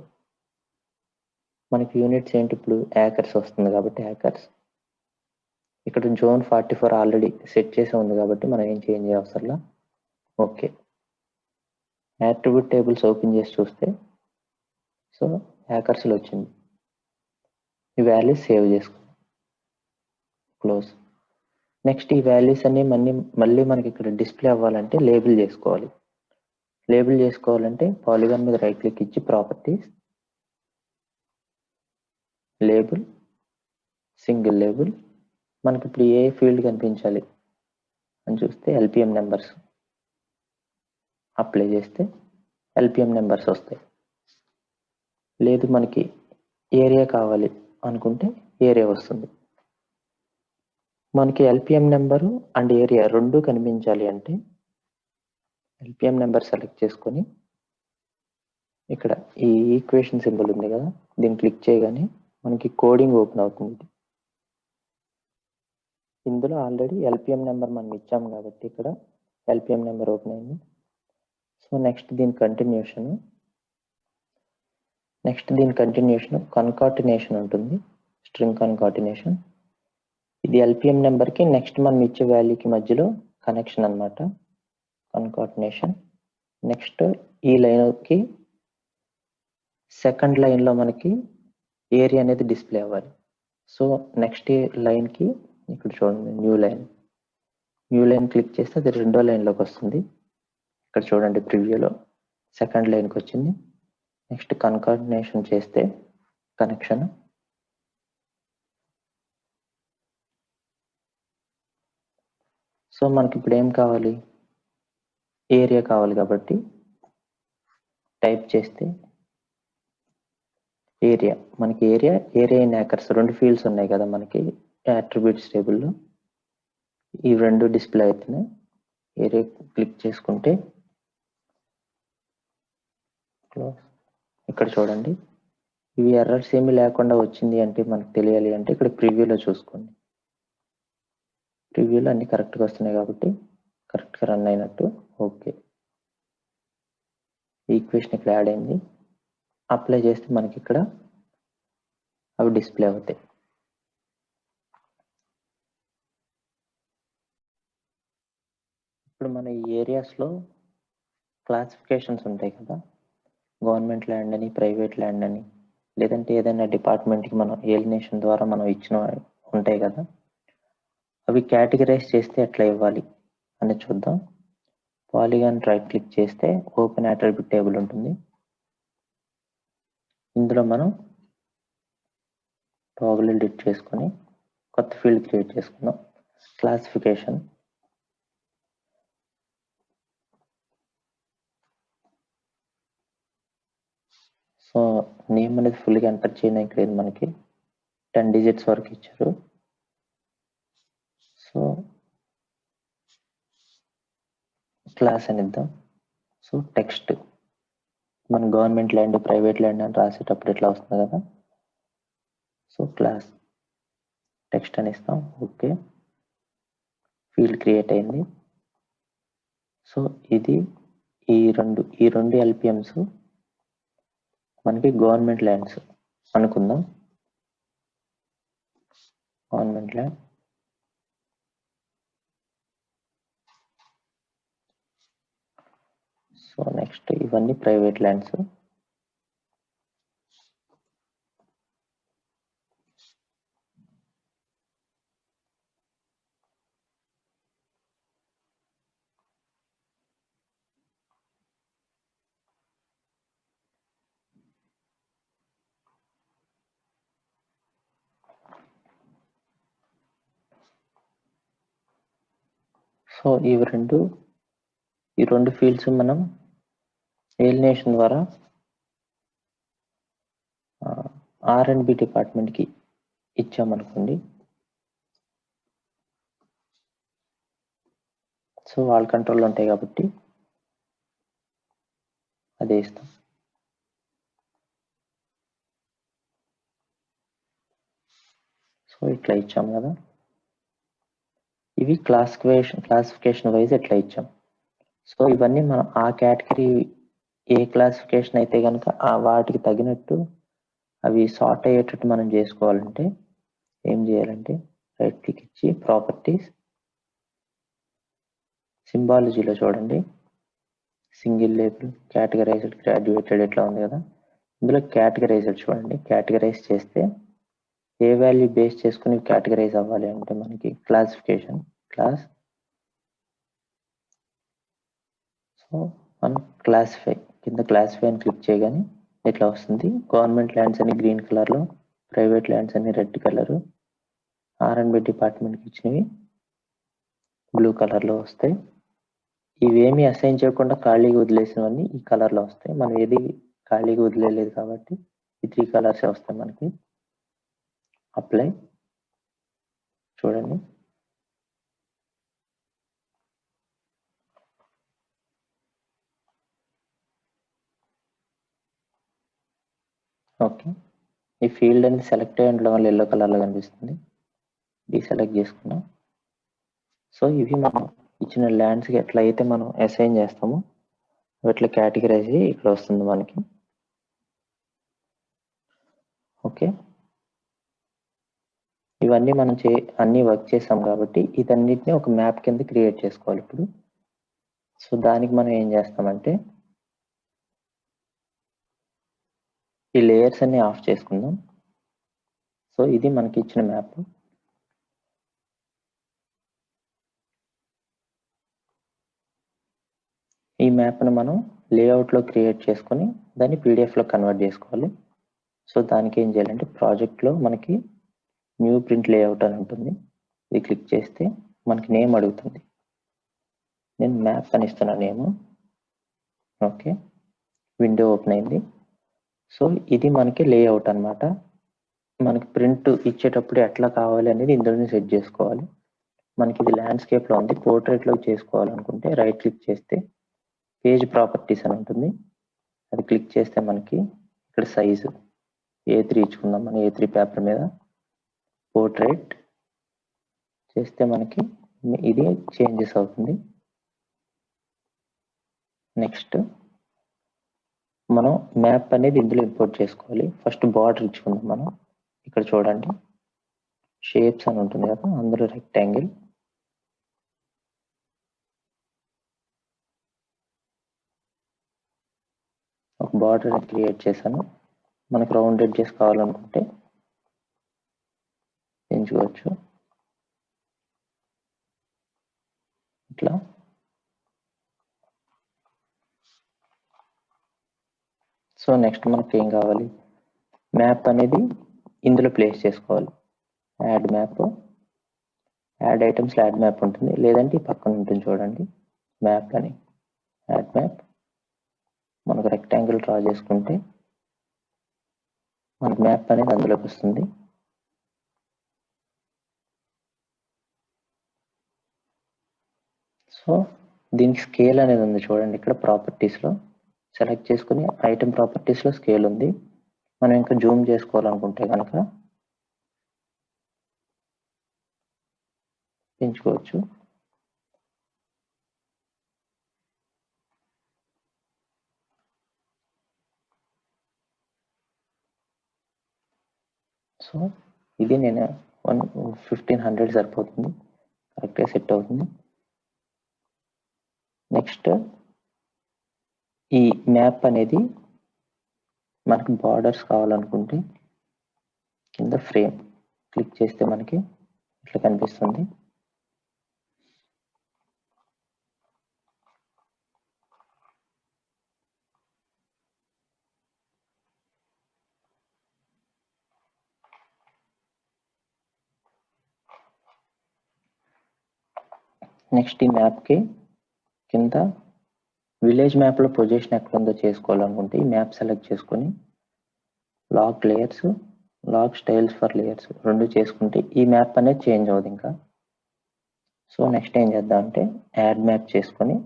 S1: మనకి యూనిట్స్ ఏంటి ఇప్పుడు యాకర్స్ వస్తుంది కాబట్టి యాకర్స్. ఇక్కడ జోన్ 44 ఆల్రెడీ సెట్ చేసి ఉంది కాబట్టి మనం ఏం చేంజ్ అవసరంలా. ఓకే. అట్రిబ్యూట్ టేబుల్స్ ఓపెన్ చేసి చూస్తే సో హ్యాకర్స్లో వచ్చింది. ఈ వాల్యూస్ సేవ్ చేసుకుందాం. క్లోజ్. నెక్స్ట్ ఈ వాల్యూస్ అన్ని మళ్ళీ మనకి ఇక్కడ డిస్ప్లే అవ్వాలంటే లేబుల్ చేసుకోవాలి. లేబుల్ చేసుకోవాలంటే పాలిగాన్ మీద రైట్ క్లిక్ ఇచ్చి ప్రాపర్టీస్, లేబుల్, సింగిల్ లేబుల్. మనకి ఇప్పుడు ఏ ఫీల్డ్ కనిపించాలి అని చూస్తే ఎల్పిఎం నెంబర్స్ అప్లై చేస్తే ఎల్పిఎం నెంబర్స్ వస్తాయి. లేదు మనకి ఏరియా కావాలి అనుకుంటే ఏరియా వస్తుంది. మనకి ఎల్పిఎం నెంబరు అండ్ ఏరియా రెండు కనిపించాలి అంటే ఎల్పిఎం నెంబర్ సెలెక్ట్ చేసుకొని ఇక్కడ ఈ ఈక్వేషన్ సింబల్ ఉంది కదా, దీన్ని క్లిక్ చేయగానే మనకి కోడింగ్ ఓపెన్ అవుతుంది. ఇందులో ఆల్రెడీ ఎల్పిఎం నెంబర్ మనం ఇచ్చాం కాబట్టి ఇక్కడ ఎల్పిఎం నెంబర్ ఓపెన్ అయింది. సో నెక్స్ట్ దీని కంటిన్యూషన్ కన్కాటినేషన్ ఉంటుంది, స్ట్రింగ్ కన్కాటినేషన్. ఇది ఎల్పిఎం నెంబర్కి నెక్స్ట్ మనం ఇచ్చే వాల్యూకి మధ్యలో కనెక్షన్ అన్నమాట, కన్కాటినేషన్. నెక్స్ట్ ఈ లైన్కి సెకండ్ లైన్లో మనకి ఏరియా అనేది డిస్ప్లే అవ్వాలి. సో నెక్స్ట్ లైన్కి ఇక్కడ చూడండి న్యూ లైన్ క్లిక్ చేస్తే అది రెండో లైన్లోకి వస్తుంది. ఇక్కడ చూడండి ప్రివ్యూలో సెకండ్ లైన్కి వచ్చింది. నెక్స్ట్ కన్కాటినేషన్ చేస్తే కనెక్షన్. సో మనకి ఇప్పుడు ఏం కావాలి, ఏరియా కావాలి కాబట్టి టైప్ చేస్తే ఏరియా, మనకి ఏరియా ఇన్ ఏకర్స్ రెండు ఫీల్డ్స్ ఉన్నాయి కదా మనకి అట్రిబ్యూట్స్ టేబుల్లో, ఈ రెండు డిస్ప్లే అవుతున్నాయి. ఏరియా క్లిక్ చేసుకుంటే ఇక్కడ చూడండి ఇవి ఎర్రర్స్ ఏమి లేకుండా వచ్చింది అంటే మనకు తెలియాలి అంటే ఇక్కడ ప్రివ్యూలో చూసుకోండి. ప్రివ్యూలో అన్ని కరెక్ట్గా వస్తున్నాయి కాబట్టి కరెక్ట్గా రన్ అయినట్టు. ఓకే, ఈక్వేషన్ ఇక్కడ యాడ్ అయింది. అప్లై చేస్తే మనకి ఇక్కడ అవి డిస్ప్లే అవుతాయి. ఇప్పుడు మన ఈ ఏరియాస్లో క్లాసిఫికేషన్స్ ఉంటాయి కదా, గవర్నమెంట్ ల్యాండ్ అని, ప్రైవేట్ ల్యాండ్ అని, లేదంటే ఏదైనా డిపార్ట్మెంట్కి మనం ఏలినేషన్ ద్వారా మనం ఇచ్చిన ఉంటాయి కదా, అవి కేటగిరైజ్ చేస్తే ఎట్లా ఇవ్వాలి అని చూద్దాం. పాలిగాన్ రైట్ క్లిక్ చేస్తే ఓపెన్ అట్రిబ్యూట్ టేబుల్ ఉంటుంది. ఇందులో మనం టాగుల్ ఎడిట్ చేసుకొని కొత్త ఫీల్డ్ క్రియేట్ చేసుకుందాం, క్లాసిఫికేషన్. సో నేమ్ అనేది ఫుల్గా ఎంటర్ చేయడానికి లేదు, మనకి 10 డిజిట్స్ వరకు ఇచ్చారు. సో క్లాస్ అని ఇద్దాం. సో టెక్స్ట్ మన గవర్నమెంట్ ల్యాండ్, ప్రైవేట్ ల్యాండ్ అని రాసేటప్పుడు ఇట్లా వస్తుంది కదా, సో క్లాస్ టెక్స్ట్ అని ఇస్తాం. ఓకే, ఫీల్డ్ క్రియేట్ అయింది. సో ఇది ఈ రెండు ఎల్పిఎంస్ మనకి గవర్నమెంట్ ల్యాండ్స్ అనుకుందాం, గవర్నమెంట్ ల్యాండ్. సో నెక్స్ట్ ఇవన్నీ ప్రైవేట్ ల్యాండ్స్. సో ఈ రెండు ఫీల్డ్స్ మనం ఏలినేషన్ ద్వారా R&B డిపార్ట్మెంట్కి ఇచ్చామనుకోండి, సో వాళ్ళ కంట్రోల్లో ఉంటాయి కాబట్టి అదే ఇస్తాం. సో ఇట్లా ఇచ్చాం కదా, ఇవి క్లాసిఫికేషన్ వైజ్ ఎట్లా ఇచ్చాం. సో ఇవన్నీ మనం ఆ కేటగిరీ ఏ క్లాసిఫికేషన్ అయితే కనుక వాటికి తగినట్టు అవి సార్ట్ అయ్యేటట్టు మనం చేసుకోవాలంటే ఏం చేయాలంటే రైట్ క్లిక్ ఇచ్చి ప్రాపర్టీస్, సింబాలజీలో చూడండి సింగిల్ లేబుల్, కేటగరైజ్డ్, గ్రాడ్యుయేటెడ్ ఇట్లా ఉంది కదా, ఇందులో కేటగరైజ్డ్ చూడండి. కేటగరైజ్ చేస్తే ఏ వాల్యూ బేస్ చేసుకుని కేటగరైజ్ అవ్వాలి అంటే మనకి క్లాసిఫికేషన్ క్లాస్. సో మనం క్లాసిఫై కింద క్లాసిఫై అని క్లిక్ చేయగానే ఇట్లా వస్తుంది. గవర్నమెంట్ ల్యాండ్స్ అని గ్రీన్ కలర్లో, ప్రైవేట్ ల్యాండ్స్ అని రెడ్ కలరు, R&B డిపార్ట్మెంట్కి ఇచ్చినవి బ్లూ కలర్లో వస్తాయి. ఇవేమి అసైన్ చేయకుండా ఖాళీగా వదిలేసినవన్నీ ఈ కలర్లో వస్తాయి. మనం ఏది ఖాళీగా వదిలేదు కాబట్టి ఈ 3 కలర్స్ వస్తాయి మనకి. అప్లై చూడండి. ఓకే, ఈ ఫీల్డ్ అనేది సెలెక్ట్ అయి ఉండడం వల్ల ఎల్లో కలర్లో కనిపిస్తుంది. డీసెలెక్ట్ చేసుకున్నాం. సో ఇవి మనం ఇచ్చిన ల్యాండ్స్కి ఎట్లా అయితే మనం అసైన్ చేస్తామో అట్లా కేటగిరైజ్ ఇక్కడ వస్తుంది మనకి. ఓకే, ఇవన్నీ మనం అన్నీ వర్క్ చేసాం కాబట్టి ఇదన్నిటిని ఒక మ్యాప్ కింద క్రియేట్ చేసుకోవాలి ఇప్పుడు. సో దానికి మనం ఏం చేస్తామంటే ఈ లేయర్స్ అన్ని ఆఫ్ చేసుకుందాం. సో ఇది మనకి ఇచ్చిన మ్యాప్. ఈ మ్యాప్ను మనం లేఅవుట్లో క్రియేట్ చేసుకొని దాన్ని పీడిఎఫ్లో కన్వర్ట్ చేసుకోవాలి. సో దానికి ఏం చేయాలంటే ప్రాజెక్ట్లో మనకి న్యూ ప్రింట్ లేఅవుట్ అని ఉంటుంది. ఇది క్లిక్ చేస్తే మనకి నేమ్ అడుగుతుంది. నేను మ్యాప్ అని ఇస్తున్నాను నేమ్. ఓకే, విండో ఓపెన్ అయింది. సో ఇది మనకి లేఅవుట్ అనమాట. మనకి ప్రింట్ ఇచ్చేటప్పుడు ఎట్లా కావాలి అనేది ఇందులోనే సెట్ చేసుకోవాలి. మనకి ఇది ల్యాండ్స్కేప్లో ఉంది. పోర్ట్రేట్లో చేసుకోవాలనుకుంటే రైట్ క్లిక్ చేస్తే పేజ్ ప్రాపర్టీస్ అని ఉంటుంది. అది క్లిక్ చేస్తే మనకి ఇక్కడ సైజు A3 ఇచ్చుకుందాం. మనం A3 పేపర్ మీద పోర్ట్రేట్ చేస్తే మనకి ఇది చేంజెస్ అవుతుంది. నెక్స్ట్ మనం మ్యాప్ అనేది ఇందులో ఇంపోర్ట్ చేసుకోవాలి. ఫస్ట్ బార్డర్ ఇచ్చుకుందాం. మనం ఇక్కడ చూడండి షేప్స్ అని ఉంటుంది కదా, అందులో రెక్టాంగిల్. ఒక బార్డర్ క్రియేట్ చేశాను. మనకు రౌండ్ ఎడ్జెస్ కావాలనుకుంటే ఎంచుకోవచ్చు. ఇట్లా సో నెక్స్ట్ మనకి ఏం కావాలి, మ్యాప్ అనేది ఇందులో ప్లేస్ చేసుకోవాలి. యాడ్ మ్యాప్, యాడ్ ఐటమ్స్లో యాడ్ మ్యాప్ ఉంటుంది, లేదంటే పక్కన ఉంటుంది చూడండి మ్యాప్ అని. యాడ్ మ్యాప్ మనకు రెక్టాంగిల్ డ్రా చేసుకుంటే మనకు మ్యాప్ అనేది అందులోకి వస్తుంది. సో దీనికి స్కేల్ అనేది ఉంది చూడండి ఇక్కడ ప్రాపర్టీస్లో. సెలెక్ట్ చేసుకుని ఐటమ్ ప్రాపర్టీస్లో స్కేల్ ఉంది. మనం ఇంకా జూమ్ చేసుకోవాలనుకుంటే కనుక పెంచుకోవచ్చు. సో ఇది నేను 1500 సరిపోతుంది, కరెక్ట్గా సెట్ అవుతుంది. నెక్స్ట్ ఈ మ్యాప్ అనేది మనకి బార్డర్స్ కావాలనుకుంటే కింద ఫ్రేమ్ క్లిక్ చేస్తే మనకి ఇట్లా కనిపిస్తుంది. నెక్స్ట్ ఈ మ్యాప్కి కింద విలేజ్ మ్యాప్లో పొజిషన్ ఎక్కడ ఉందో చేసుకోవాలనుకుంటే ఈ మ్యాప్ సెలెక్ట్ చేసుకొని lock layers, lock styles for layers రెండు చేసుకుంటే ఈ మ్యాప్ అనేది చేంజ్ అవుతుంది ఇంకా. సో నెక్స్ట్ ఏం చేద్దాం అంటే యాడ్ మ్యాప్ చేసుకొని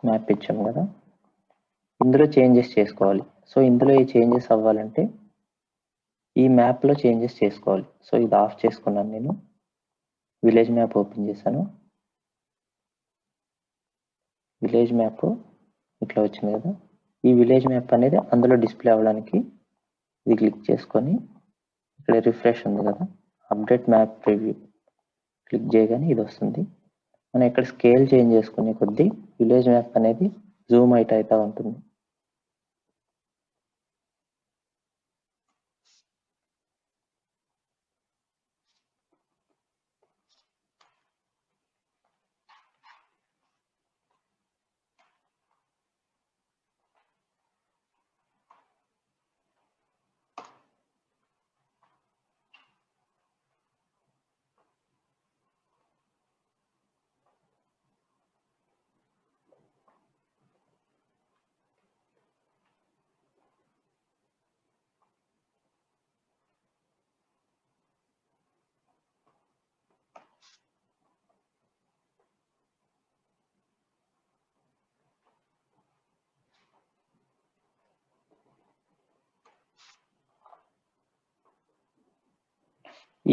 S1: మ్యాప్ ఇచ్చాము కదా, ఇందులో చేంజెస్ చేసుకోవాలి. సో ఇందులో ఈ చేంజెస్ అవ్వాలంటే ఈ మ్యాప్లో చేంజెస్ చేసుకోవాలి. సో ఇది ఆఫ్ చేసుకున్నాను నేను. విలేజ్ మ్యాప్ ఓపెన్ చేశాను. విలేజ్ మ్యాప్ ఇట్లా వచ్చింది కదా, ఈ విలేజ్ మ్యాప్ అనేది అందులో డిస్ప్లే అవ్వడానికి ఇది క్లిక్ చేసుకొని ఇక్కడ రిఫ్రెష్ ఉంది కదా, అప్డేట్ మ్యాప్ ప్రివ్యూ క్లిక్ చేయగానే ఇది వస్తుంది. మనం ఇక్కడ స్కేల్ చేంజ్ చేసుకునే కొద్దీ విలేజ్ మ్యాప్ అనేది జూమ్ అవుతా ఉంటుంది.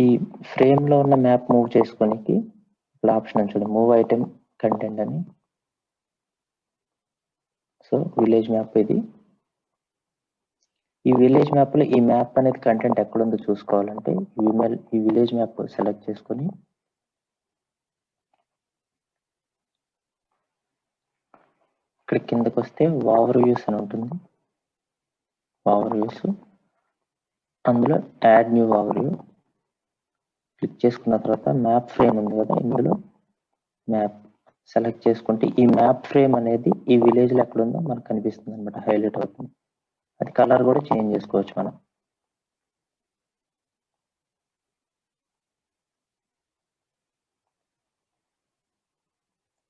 S1: ఈ ఫ్రేమ్ లో ఉన్న మ్యాప్ మూవ్ చేసుకోనికి ఇక్కడ ఆప్షన్ ఉంచండి, మూవ్ ఐటమ్ కంటెంట్ అని. సో విలేజ్ మ్యాప్ ఇది. ఈ విలేజ్ మ్యాప్ లో ఈ మ్యాప్ అనేది కంటెంట్ ఎక్కడుందో చూసుకోవాలంటే ఈ విలేజ్ మ్యాప్ సెలెక్ట్ చేసుకొని ఇక్కడ కిందకు వస్తే ఓవర్ వ్యూస్ అని ఉంటుంది. ఓవర్ వ్యూస్, అందులో add new over view click చేసుకున్న తర్వాత మ్యాప్ ఫ్రేమ్ ఉంది కదా, ఇందులో మ్యాప్ సెలెక్ట్ చేసుకుంటే ఈ మ్యాప్ ఫ్రేమ్ అనేది ఈ విలేజ్ లో ఎక్కడ ఉందో మనకు కనిపిస్తుంది అనమాట, హైలైట్ అవుతుంది. అది కలర్ కూడా చేంజ్ చేసుకోవచ్చు మనం.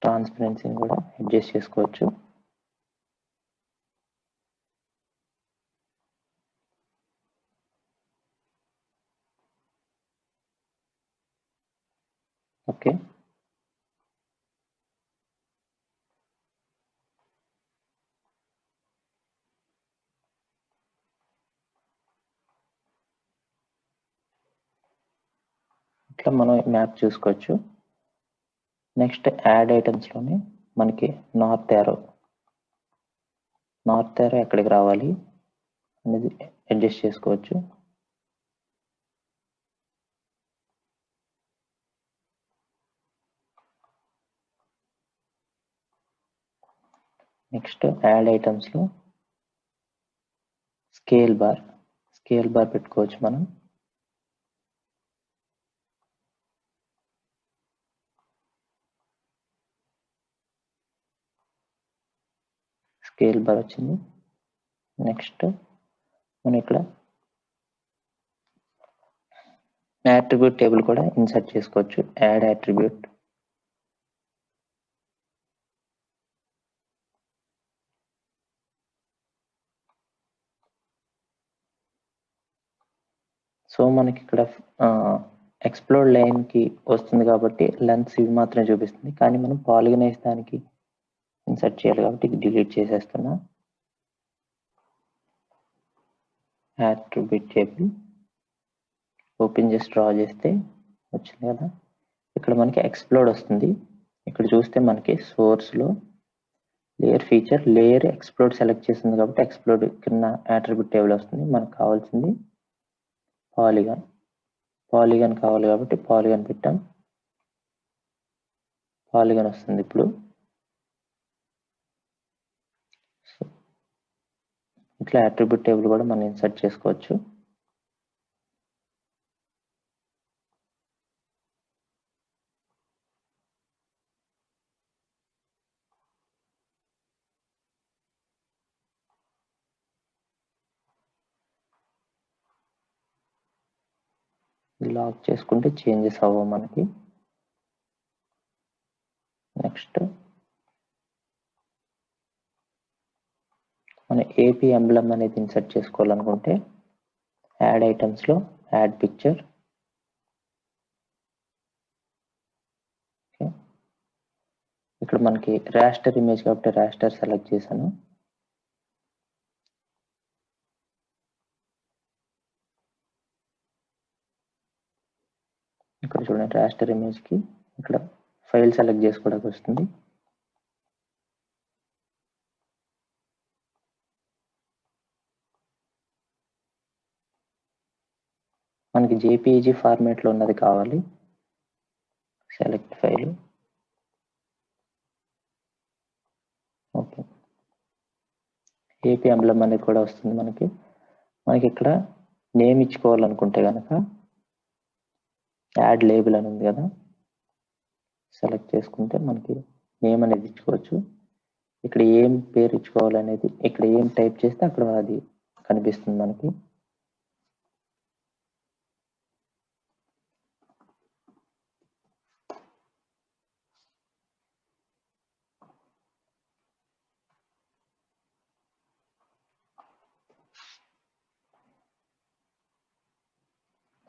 S1: ట్రాన్స్పరెన్సీని కూడా అడ్జస్ట్ చేసుకోవచ్చు. ఓకే, ఇట్లా మనం మ్యాప్ చూసుకోవచ్చు. నెక్స్ట్ యాడ్ ఐటమ్స్ లోనే మనకి నార్త్ యారో ఎక్కడికి రావాలి అనేది అడ్జస్ట్ చేసుకోవచ్చు. నెక్స్ట్ యాడ్ ఐటమ్స్ లో స్కేల్ బార్ పెట్టుకోవచ్చు మనం. స్కేల్ బార్ వచ్చింది. నెక్స్ట్ మనం ఇక్కడ యాట్రిబ్యూట్ టేబుల్ కూడా ఇన్సర్ట్ చేసుకోవచ్చు. యాడ్ యాట్రిబ్యూట్, సో మనకి ఇక్కడ ఎక్స్ప్లోర్ లైన్ కి వస్తుంది కాబట్టి లెన్స్ ఇవి మాత్రమే చూపిస్తుంది, కానీ మనం పాలిగనైజ్ దానికి ఇన్సర్ట్ చేయాలి కాబట్టి ఇది డిలీట్ చేసేస్తున్నా. యాట్రిబ్యూట్ టేబుల్ ఓపెన్ చేసి డ్రా చేస్తే వచ్చింది కదా, ఇక్కడ మనకి ఎక్స్ప్లోర్ వస్తుంది. ఇక్కడ చూస్తే మనకి సోర్స్ లో layer feature, layer explore select చేసింది కాబట్టి ఎక్స్ప్లోర్ కింద యాట్రిబ్యూట్ టేబుల్ వస్తుంది. మనకు కావాల్సింది పాలిగాన్ కావాలి కాబట్టి పాలిగాన్ పెట్టాం, పాలిగాన్ వస్తుంది. ఇప్పుడు ఇట్లా యాట్రిబ్యూట్ టేబుల్ కూడా మనం ఇన్సర్ట్ చేసుకోవచ్చు. లాక్ చేసుకుంటే చేంజెస్ అవ్వవు మనకి. నెక్స్ట్ మన ఏపీ ఎంబ్లమ్ అనేది ఇన్సర్ట్ చేసుకోవాలనుకుంటే యాడ్ ఐటమ్స్ లో యాడ్ పిక్చర్, ఇక్కడ మనకి రాస్టర్ ఇమేజ్ కాబట్టి రాస్టర్ సెలెక్ట్ చేశాను. ఇక్కడ చూడండి రాస్టర్ ఇమేజ్ కి ఇక్కడ ఫైల్ సెలెక్ట్ చేసుకోవడానికి వస్తుంది. మనకి జేపీఈజీ ఫార్మాట్ లో ఉన్నది కావాలి. Select file, okay. AP emblem అనేది కూడా వస్తుంది మనకి. ఇక్కడ నేమ్ ఇచ్చుకోవాలనుకుంటే కనుక యాడ్ లేబుల్ అని ఉంది కదా, సెలెక్ట్ చేసుకుంటే మనకి నేమ్ అనేది ఇచ్చుకోవచ్చు. ఇక్కడ ఏం పేరు ఇచ్చుకోవాలనేది ఇక్కడ ఏం టైప్ చేస్తే అక్కడ అది కనిపిస్తుంది మనకి.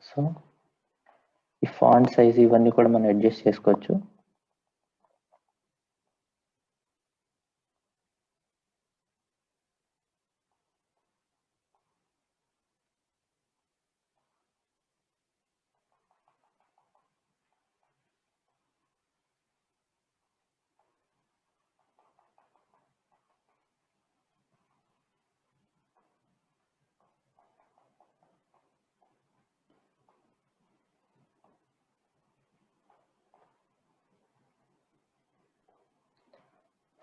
S1: సో ఈ ఫాంట్ సైజ్ ఇవన్నీ కూడా మనం అడ్జస్ట్ చేసుకోవచ్చు.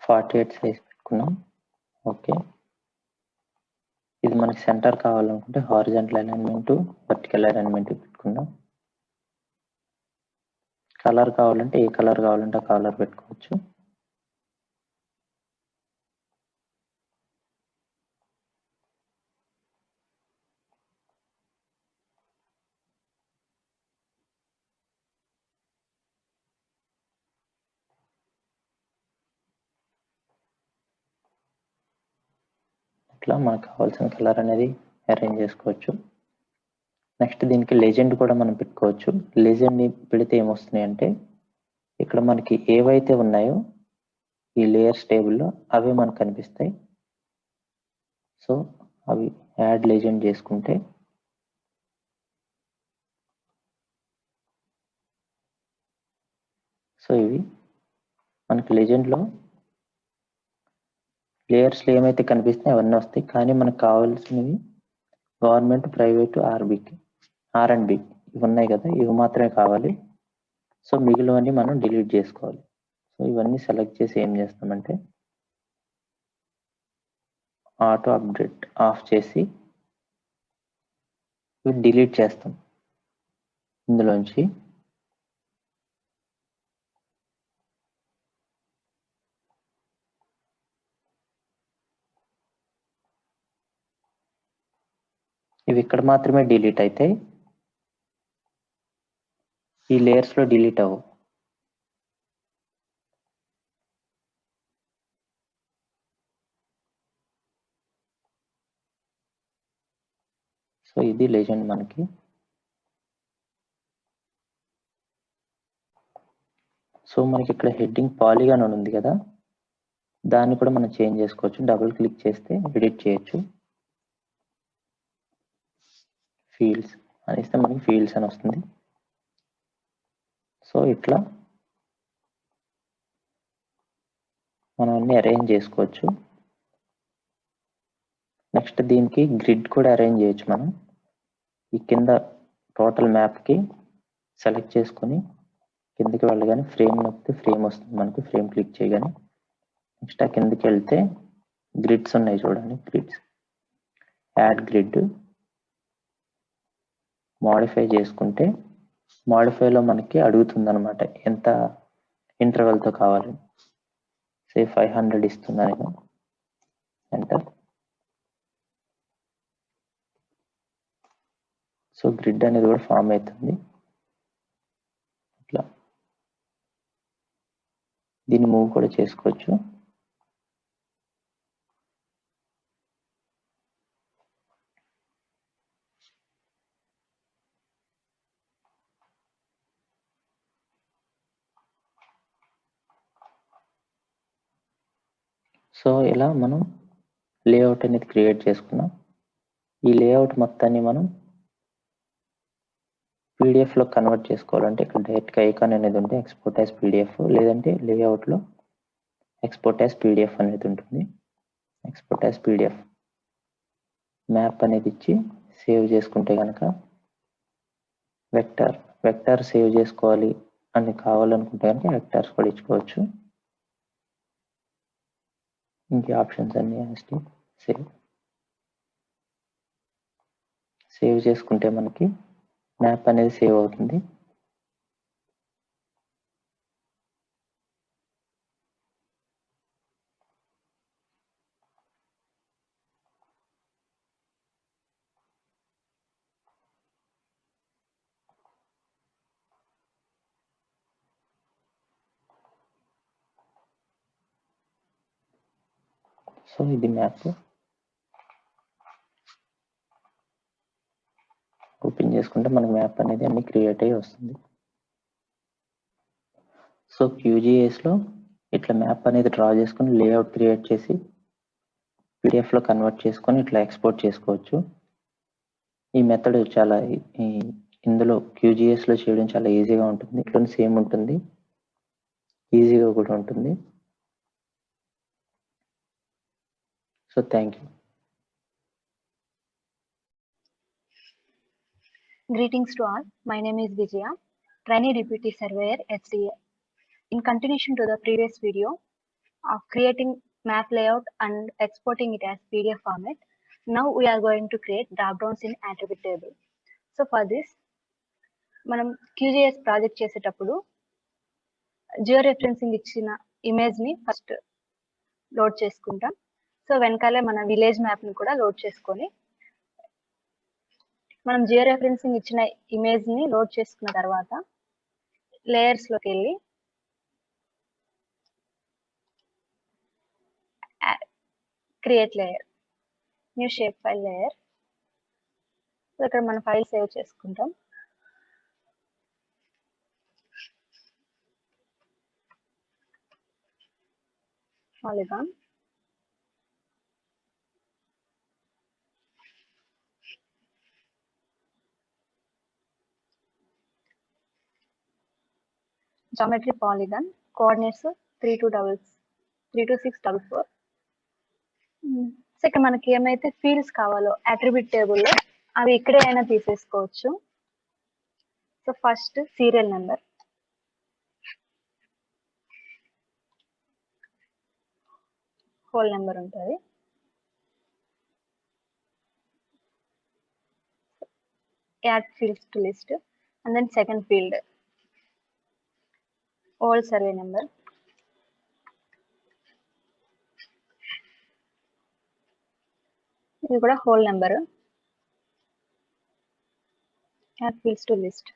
S1: 48 సైజ్ పెట్టుకున్నాం. ఓకే, ఇది మనకి సెంటర్ కావాలనుకుంటే హారిజాంటల్ అలైన్మెంట్, వర్టికల్ అలైన్మెంట్ పెట్టుకుందాం. కలర్ కావాలంటే ఏ కలర్ కావాలంటే ఆ కలర్ పెట్టుకోవచ్చు. ఇట్లా మనకు కావాల్సిన కలర్ అనేది అరేంజ్ చేసుకోవచ్చు. నెక్స్ట్ దీనికి లెజెండ్ కూడా మనం పెట్టుకోవచ్చు. లెజెండ్ పెడితే ఏమొస్తున్నాయి అంటే ఇక్కడ మనకి ఏవైతే ఉన్నాయో ఈ లేయర్స్ టేబుల్లో అవే మనకు కనిపిస్తాయి. సో అవి యాడ్ లెజెండ్ చేసుకుంటే సో ఇవి మనకి లెజెండ్లో లేయర్స్లో ఏమైతే కనిపిస్తాయో అవన్నీ వస్తాయి. కానీ మనకు కావాల్సినవి గవర్నమెంట్, ప్రైవేటు, R&B ఇవి ఉన్నాయి కదా, ఇవి మాత్రమే కావాలి. సో మిగిలినవన్నీ మనం డిలీట్ చేసుకోవాలి. సో ఇవన్నీ సెలెక్ట్ చేసి ఏం చేస్తామంటే ఆటో అప్డేట్ ఆఫ్ చేసి ఇవి డిలీట్ చేస్తాం ఇందులోంచి. ఇవి ఇక్కడ మాత్రమే డిలీట్ అవుతాయి, ఈ లేయర్స్లో డిలీట్ అవ్వవు. సో ఇది లెజెండ్ మనకి. సో మనకి ఇక్కడ హెడ్డింగ్ పాలిగాన్ అని ఉంది కదా, దాన్ని కూడా మనం చేంజ్ చేసుకోవచ్చు. డబుల్ క్లిక్ చేస్తే ఎడిట్ చేయొచ్చు. ఫీల్డ్స్ అని ఇస్తే మనకి ఫీల్డ్స్ అని వస్తుంది. సో ఇట్లా మనం అన్ని అరేంజ్ చేసుకోవచ్చు. నెక్స్ట్ దీనికి గ్రిడ్ కూడా అరేంజ్ చేయొచ్చు. మనం ఈ కింద టోటల్ మ్యాప్కి సెలెక్ట్ చేసుకొని కిందకి వెళ్ళగానే ఫ్రేమ్ నొక్కితే ఫ్రేమ్ వస్తుంది మనకి. ఫ్రేమ్ క్లిక్ చేయగానే నెక్స్ట్ ఆ కిందకి వెళ్తే గ్రిడ్స్ ఉన్నాయి చూడండి, గ్రిడ్స్, యాడ్ గ్రిడ్ మోడిఫై చేసుకుంటే మోడిఫైలో మనకి అడుగుతుంది అనమాట ఎంత ఇంటర్వెల్తో కావాలి. సే 500 ఇస్తున్నా నేను, ఎంటర్. సో గ్రిడ్ అనేది కూడా ఫామ్ అవుతుంది. ఇట్లా దీన్ని మూవ్ కూడా చేసుకోవచ్చు. సో ఇలా మనం లేఅవుట్ అనేది క్రియేట్ చేసుకున్నాం. ఈ లేఅవుట్ మొత్తాన్ని మనం పీడిఎఫ్లో కన్వర్ట్ చేసుకోవాలంటే ఇక్కడ డైరెక్ట్గా ఐకాన్ అనేది ఉంటే ఎక్స్పోర్ట్ యాజ్ పీడిఎఫ్, లేదంటే లేఅవుట్లో ఎక్స్పోర్ట్ యాజ్ పీడిఎఫ్ అనేది ఉంటుంది. ఎక్స్పోర్ట్ యాజ్ పీడిఎఫ్ మ్యాప్ అనేది ఇచ్చి సేవ్ చేసుకుంటే కనుక వెక్టార్ సేవ్ చేసుకోవాలి అని కావాలనుకుంటే కనుక వెక్టార్స్ కూడా ఇచ్చుకోవచ్చు. ఇంకే ఆప్షన్స్ అన్ని సేవ్ చేసుకుంటే మనకి మ్యాప్ అనేది సేవ్ అవుతుంది. సో ఇది మ్యాప్. ఓపెన్ చేసుకుంటే మనకి మ్యాప్ అనేది అన్ని క్రియేట్ అయ్యి వస్తుంది. సో QGISలో ఇట్లా మ్యాప్ అనేది డ్రా చేసుకొని లేఅవుట్ క్రియేట్ చేసి పీడిఎఫ్లో కన్వర్ట్ చేసుకొని ఇట్లా ఎక్స్పోర్ట్ చేసుకోవచ్చు. ఈ మెథడ్ చాలా ఇందులో QGISలో చేయడం చాలా ఈజీగా ఉంటుంది. ఇట్లా సేమ్ ఉంటుంది, ఈజీగా కూడా ఉంటుంది. So thank you.
S2: Greetings to all. My name is Vijaya, Trainee Deputy Surveyor SDA. In continuation to the previous video, of creating map layout and exporting it as PDF format. Now we are going to create drop downs in attribute table. So for this, మనం QGIS project చేసేటప్పుడు Jio referencing ఇచ్చిన image ని first load చేసుకుంటాం. So వెనకాలే మన village map ని కూడా load చేసుకొని మనం జియో రెఫరెన్సింగ్ ఇచ్చిన ఇమేజ్ ని లోడ్ చేసుకున్న తర్వాత లేయర్స్ లోకి వెళ్ళి create layer, new shapefile layer. So ఇక్కడ మన ఫైల్ సేవ్ చేసుకుంటాం. Polygon, geometry polygon, coordinates 32644. So ఇక్కడ మనకి ఏమైతే ఫీల్డ్స్ కావాలో అట్రిబ్యూట్ టేబుల్లో అవి ఇక్కడే అయినా తీసేసుకోవచ్చు. So first serial number, whole number ఉంటుంది. Add fields to list and then second field old survey number, ఇది కూడా whole number, add fields to list.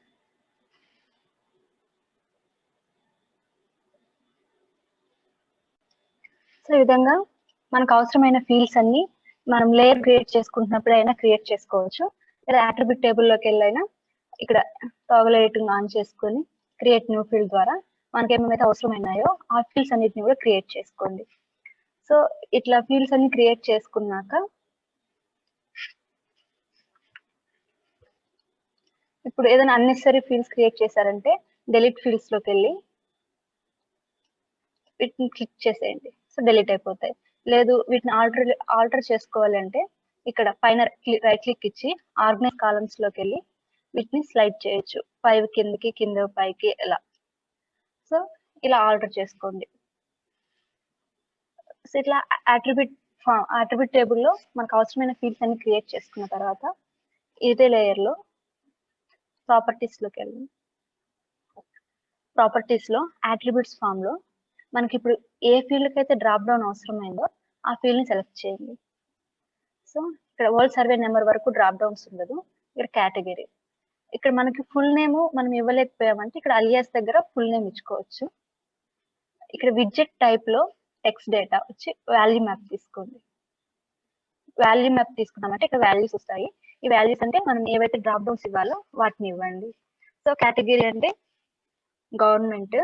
S2: So ఈ విధంగా మనకు అవసరమైన ఫీల్డ్స్ అన్ని మనం లేయర్ క్రియేట్ చేసుకుంటున్నప్పుడు అయినా క్రియేట్ చేసుకోవచ్చు, లేదా అట్రిబ్యూట్ టేబుల్లోకి వెళ్ళైనా ఇక్కడ టాగల్ ఎడిటింగ్ ఆన్ చేసుకొని క్రియేట్ న్యూ ఫీల్డ్ ద్వారా మనకి ఏమైతే అవసరమైనాయో ఆ ఫీల్డ్స్ అన్నిటిని కూడా క్రియేట్ చేసుకోండి. సో ఇట్లా ఫీల్డ్స్ అన్ని క్రియేట్ చేసుకున్నాక ఇప్పుడు ఏదైనా అన్నెసరీ ఫీల్డ్స్ క్రియేట్ చేశారంటే డెలీట్ ఫీల్డ్స్ లోకి వెళ్ళి వీటిని క్లిక్ చేసేయండి. సో డెలీట్ అయిపోతాయి. లేదు వీటిని ఆల్టర్ చేసుకోవాలంటే ఇక్కడ పైన రైట్ క్లిక్ ఇచ్చి ఆర్గనైజ్ కాలమ్స్ లోకి వెళ్ళి వీటిని స్లైడ్ చేయొచ్చు, 5 కిందకి, కింద పైకి, ఎలా. సో ఇలా ఆల్టర్ చేసుకోండి. సో ఇట్లా అట్రిబ్యూట్ టేబుల్లో మనకు అవసరమైన ఫీల్డ్స్ అన్ని క్రియేట్ చేసుకున్న తర్వాత ఇదే లేయర్ లో ప్రాపర్టీస్ లోకి వెళ్ళి ప్రాపర్టీస్ లో అట్రిబ్యూట్స్ ఫామ్ లో మనకి ఇప్పుడు ఏ ఫీల్డ్ కి అయితే డ్రాప్ డౌన్ అవసరమైందో ఆ ఫీల్డ్ ని సెలెక్ట్ చేయండి. సో ఇక్కడ వరల్డ్ సర్వే నెంబర్ వరకు డ్రాప్ డౌన్స్ ఉండదు. ఇక్కడ కేటగిరీ, ఇక్కడ మనకి ఫుల్ నేమ్ మనం ఇవ్వలేకపోయామంటే ఇక్కడ అలియాస్ దగ్గర ఫుల్ నేమ్ ఇచ్చుకోవచ్చు. ఇక్కడ విడ్జెట్ టైప్ లో టెక్స్ట్ డేటా వచ్చి వాల్యూ మ్యాప్ తీసుకోండి. వాల్యూ మ్యాప్ తీసుకున్నామంటే ఇక్కడ వాల్యూస్ వస్తాయి. ఈ వాల్యూస్ అంటే మనం ఏవైతే డ్రాప్ డౌన్స్ ఇవ్వాలో వాటిని ఇవ్వండి. సో కేటగిరీ అంటే government,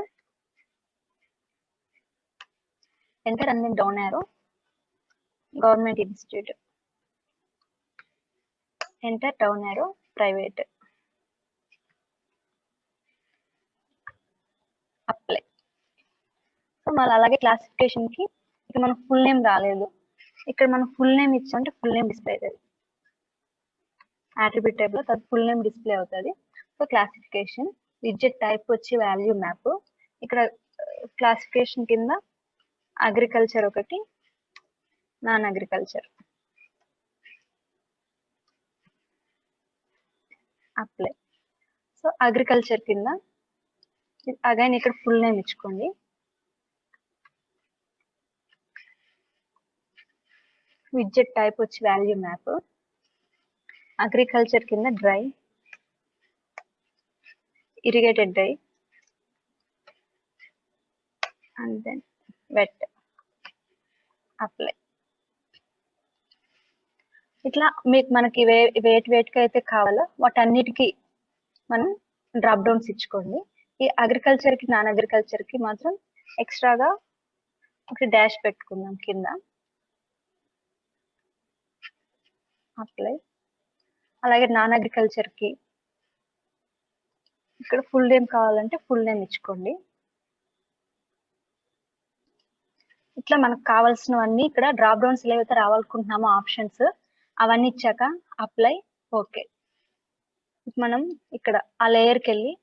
S2: enter and then down arrow, government institute, enter down arrow, private, apply. So మళ్ళీ అలాగే క్లాసిఫికేషన్ కి ఇక్కడ మనకు ఫుల్ నేమ్ రాలేదు, ఇక్కడ మనం ఫుల్ నేమ్ ఇచ్చామంటే ఫుల్ నేమ్ డిస్ప్లే అవుతుంది. అట్రిబ్యూట్ టేబుల్ లో ఫుల్ నేమ్ డిస్ప్లే అవుతుంది. సో క్లాసిఫికేషన్, విడ్జెట్ టైప్ వచ్చి వాల్యూ మ్యాప్, ఇక్కడ క్లాసిఫికేషన్ కింద అగ్రికల్చర్ ఒకటి, non agriculture, apply. So agriculture కింద అగైన్ ఇక్కడ ఫుల్ నేమ్ ఇచ్చుకోండి. విడ్జెట్ టైప్ వచ్చి వాల్యూ మ్యాప్, అగ్రికల్చర్ కింద dry, irrigated dry and then wet, apply. ఇట్లా మీకు మనకి వేటికి అయితే కావాలో వాటన్నిటికీ మనం డ్రాప్ డౌన్స్ ఇచ్చుకోండి. ఈ అగ్రికల్చర్ కి నాన్ అగ్రికల్చర్ కి మాత్రం ఎక్స్ట్రాగా ఒక డాష్ పెట్టుకుందాం కింద, అప్లై. అలాగే నాన్ అగ్రికల్చర్ కి ఇక్కడ ఫుల్ నేమ్ కావాలంటే ఫుల్ నేమ్ ఇచ్చుకోండి. ఇట్లా మనకు కావాల్సినవన్నీ ఇక్కడ డ్రాప్ డౌన్స్ ఏవైతే రావాలనుకుంటున్నామో ఆప్షన్స్ అవన్నీ ఇచ్చాక అప్లై, ఓకే. మనం ఇక్కడ ఆ లేయర్కి వెళ్ళి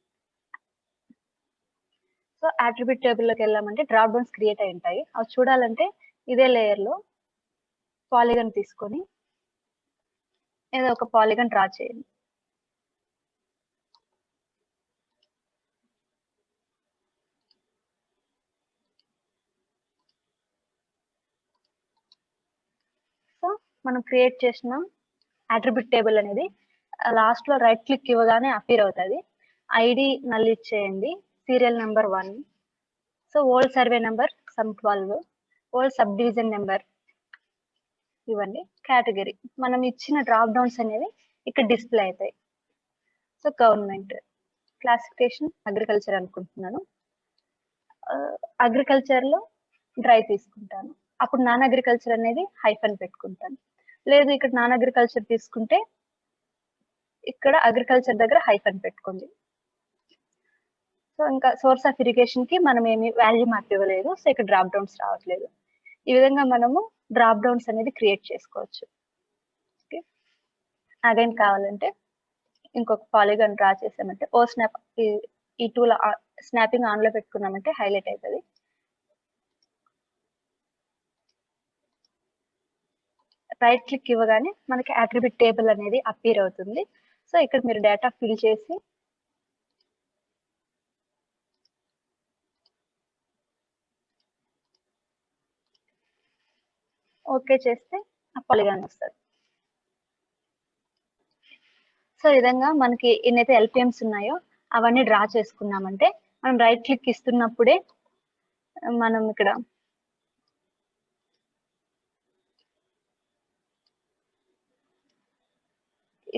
S2: సో అట్రిబ్యూట్ టేబుల్ లోకి వెళ్ళామంటే డ్రాప్ డౌన్స్ క్రియేట్ అయి ఉంటాయి. అవి చూడాలంటే ఇదే లేయర్ లో పాలిగన్ తీసుకొని ఏదో ఒక పాలిగన్ డ్రా చేయండి. సో మనం క్రియేట్ చేసిన అట్రిబ్యూట్ టేబుల్ అనేది లాస్ట్ లో రైట్ క్లిక్ ఇవ్వగానే అపీర్ అవుతుంది. ఐడి నల్ ఇచ్చేయండి, serial number 1, so old survey number some 12, old sub division number ఇవ్వండి. కేటగిరీ మనం ఇచ్చిన డ్రాప్ డౌన్స్ అనేవి ఇక్కడ డిస్ప్లే అవుతాయి. సో గవర్నమెంట్, క్లాసిఫికేషన్ అగ్రికల్చర్ అనుకుంటున్నాను. అగ్రికల్చర్ లో డ్రై తీసుకుంటాను. అప్పుడు నాన్ అగ్రికల్చర్ అనేది హైఫన్ పెట్టుకుంటాను. లేదు ఇక్కడ నాన్ అగ్రికల్చర్ తీసుకుంటే ఇక్కడ అగ్రికల్చర్ దగ్గర హైఫన్ పెట్టుకోండి. సో ఇంకా సోర్స్ ఆఫ్ ఇరిగేషన్ కి మనం ఏమి వాల్యూ మ్యాప్ ఇవ్వలేదు, సో ఇక్కడ డ్రాప్ డౌన్స్ రావట్లేదు. ఈ విధంగా మనము డ్రాప్ డౌన్స్ అనేది క్రియేట్ చేసుకోవచ్చు. ఓకే, అగైన్ కావాలంటే ఇంకొక పాలిగాన్ డ్రా చేసామంటే ఓ స్నాప్ ఈ టూల్ స్నాపింగ్ ఆన్ లో పెట్టుకున్నామంటే హైలైట్ అవుతుంది. రైట్ క్లిక్ ఇవ్వగానే మనకి అట్రిబ్యూట్ టేబుల్ అనేది అపీర్ అవుతుంది. సో ఇక్కడ మీరు డేటా ఫిల్ చేసి ఓకే చేస్తే ఆ పాలిగాన్ వస్తుంది. సో ఈ విధంగా మనకి ఎన్నైతే ఎల్పిఎంస్ ఉన్నాయో అవన్నీ డ్రా చేసుకున్నామంటే మనం రైట్ క్లిక్ ఇస్తున్నప్పుడే మనం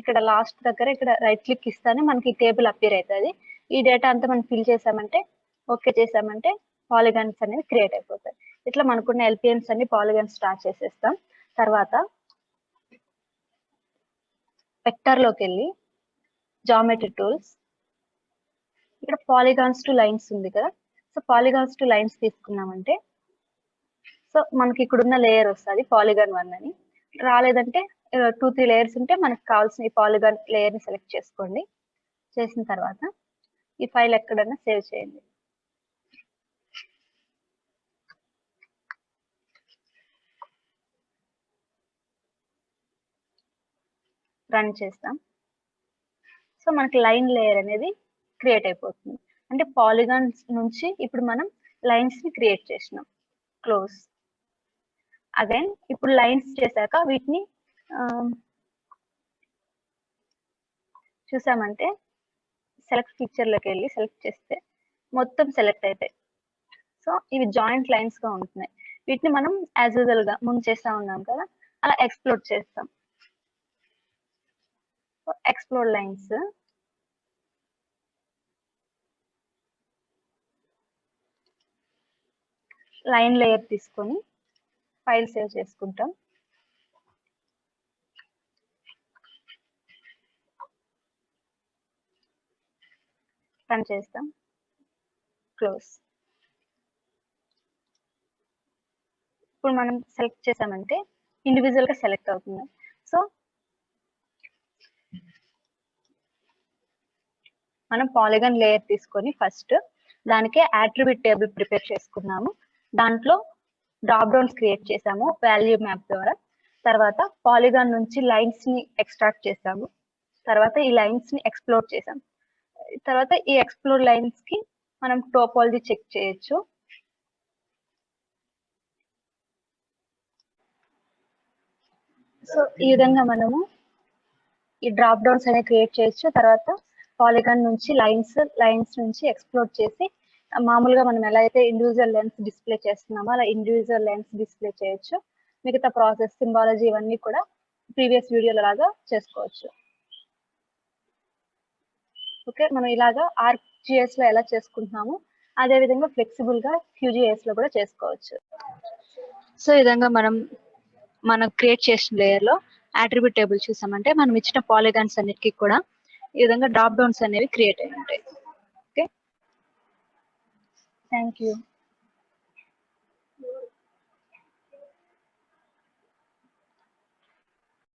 S2: ఇక్కడ లాస్ట్ దగ్గర ఇక్కడ రైట్ క్లిక్ ఇస్తానే మనకి టేబుల్ అపీర్ అవుతుంది. ఈ డేటా అంతా మనం ఫిల్ చేసామంటే ఓకే చేసామంటే పాలిగాన్స్ అనేవి క్రియేట్ అయిపోతాయి. ఇట్లా మనకున్న ఎల్పిఎంస్ అన్ని పాలిగాన్స్ డ్రా చేసేస్తాం. తర్వాత వెక్టర్ లోకి వెళ్ళి జామెట్రీ టూల్స్, ఇక్కడ పాలిగాన్స్ టు లైన్స్ ఉంది కదా, సో పాలిగాన్స్ టు లైన్స్ తీసుకున్నామంటే సో మనకి ఇక్కడ ఉన్న లేయర్ వస్తుంది పాలిగాన్ 1 అని. రాలేదంటే 2-3 లేయర్స్ ఉంటే మనకు కావాల్సిన ఈ పాలిగాన్ లేయర్ ని సెలెక్ట్ చేసుకోండి. చేసిన తర్వాత ఈ ఫైల్ ఎక్కడన్నా సేవ్ చేయండి. రన్ చేస్తాం. సో మనకి లైన్ లేయర్ అనేది క్రియేట్ అయిపోతుంది. అంటే పాలిగాన్స్ నుంచి ఇప్పుడు మనం లైన్స్ ని క్రియేట్ చేసినాం. క్లోజ్. అగైన్ ఇప్పుడు లైన్స్ చేశాక వీటిని చూసామంటే సెలెక్ట్ ఫీచర్ లోకి వెళ్ళి సెలెక్ట్ చేస్తే మొత్తం సెలెక్ట్ అవుతాయి. సో ఇవి జాయింట్ లైన్స్ గా ఉంటున్నాయి. వీటిని మనం యాజ్ యూజువల్ గా ముందు చేస్తా ఉన్నాం కదా, అలా ఎక్స్ప్లోర్ చేస్తాం. ఎక్స్ప్లోర్ లైన్స్, లైన్ లేయర్ తీసుకొని ఫైల్ సేవ్ చేసుకుంటాం. రన్ చేస్తాం. క్లోజ్. ఇప్పుడు మనం సెలెక్ట్ చేసామంటే ఇండివిజువల్ గా సెలెక్ట్ అవుతుంది. సో మనం పాలిగాన్ లేయర్ తీసుకొని ఫస్ట్ దానికే అట్రిబ్యూట్ టేబుల్ ప్రిపేర్ చేసుకున్నాము. దాంట్లో డ్రాప్ డౌన్స్ క్రియేట్ చేసాము వాల్యూ మ్యాప్ ద్వారా. తర్వాత పాలిగాన్ నుంచి లైన్స్ ని ఎక్స్ట్రాక్ట్ చేసాము. తర్వాత ఈ లైన్స్ ని ఎక్స్ప్లోర్ చేసాం. తర్వాత ఈ ఎక్స్ప్లోర్ లైన్స్ కి మనం టోపాలజీ చెక్ చేయొచ్చు. సో ఈ విధంగా మనము ఈ డ్రాప్ డౌన్స్ అనేవి క్రియేట్ చేయొచ్చు. తర్వాత పాలిగాన్ నుంచి లైన్స్ నుంచి ఎక్స్ప్లోర్ చేసి మామూలుగా మనం ఎలా అయితే ఇండివిజువల్ లెన్స్ డిస్ప్లే చేస్తున్నామో అలా ఇండివిజువల్ లెన్స్ డిస్ప్లే చేయొచ్చు. మిగతా ప్రాసెస్ సింబాలజీ ఇవన్నీ కూడా ప్రీవియస్ వీడియోల లాగా చేసుకోవచ్చు. ఓకే, మనం ఇలాగా ఆర్క్జిఎస్ లో ఎలా చేసుకుంటున్నాము అదే విధంగా ఫ్లెక్సిబుల్ గా క్యూజిఎస్ లో కూడా చేసుకోవచ్చు. సో ఈ విధంగా మనం క్రియేట్ చేసిన లేయర్ లో అట్రిబ్యూట్ టేబుల్ చూసామంటే మనం ఇచ్చిన పాలిగాన్స్ అన్నిటికీ కూడా ఈ విధంగా డ్రాప్ డౌన్స్ అనేవి క్రియేట్ అయి ఉంటాయి. Okay, thank you.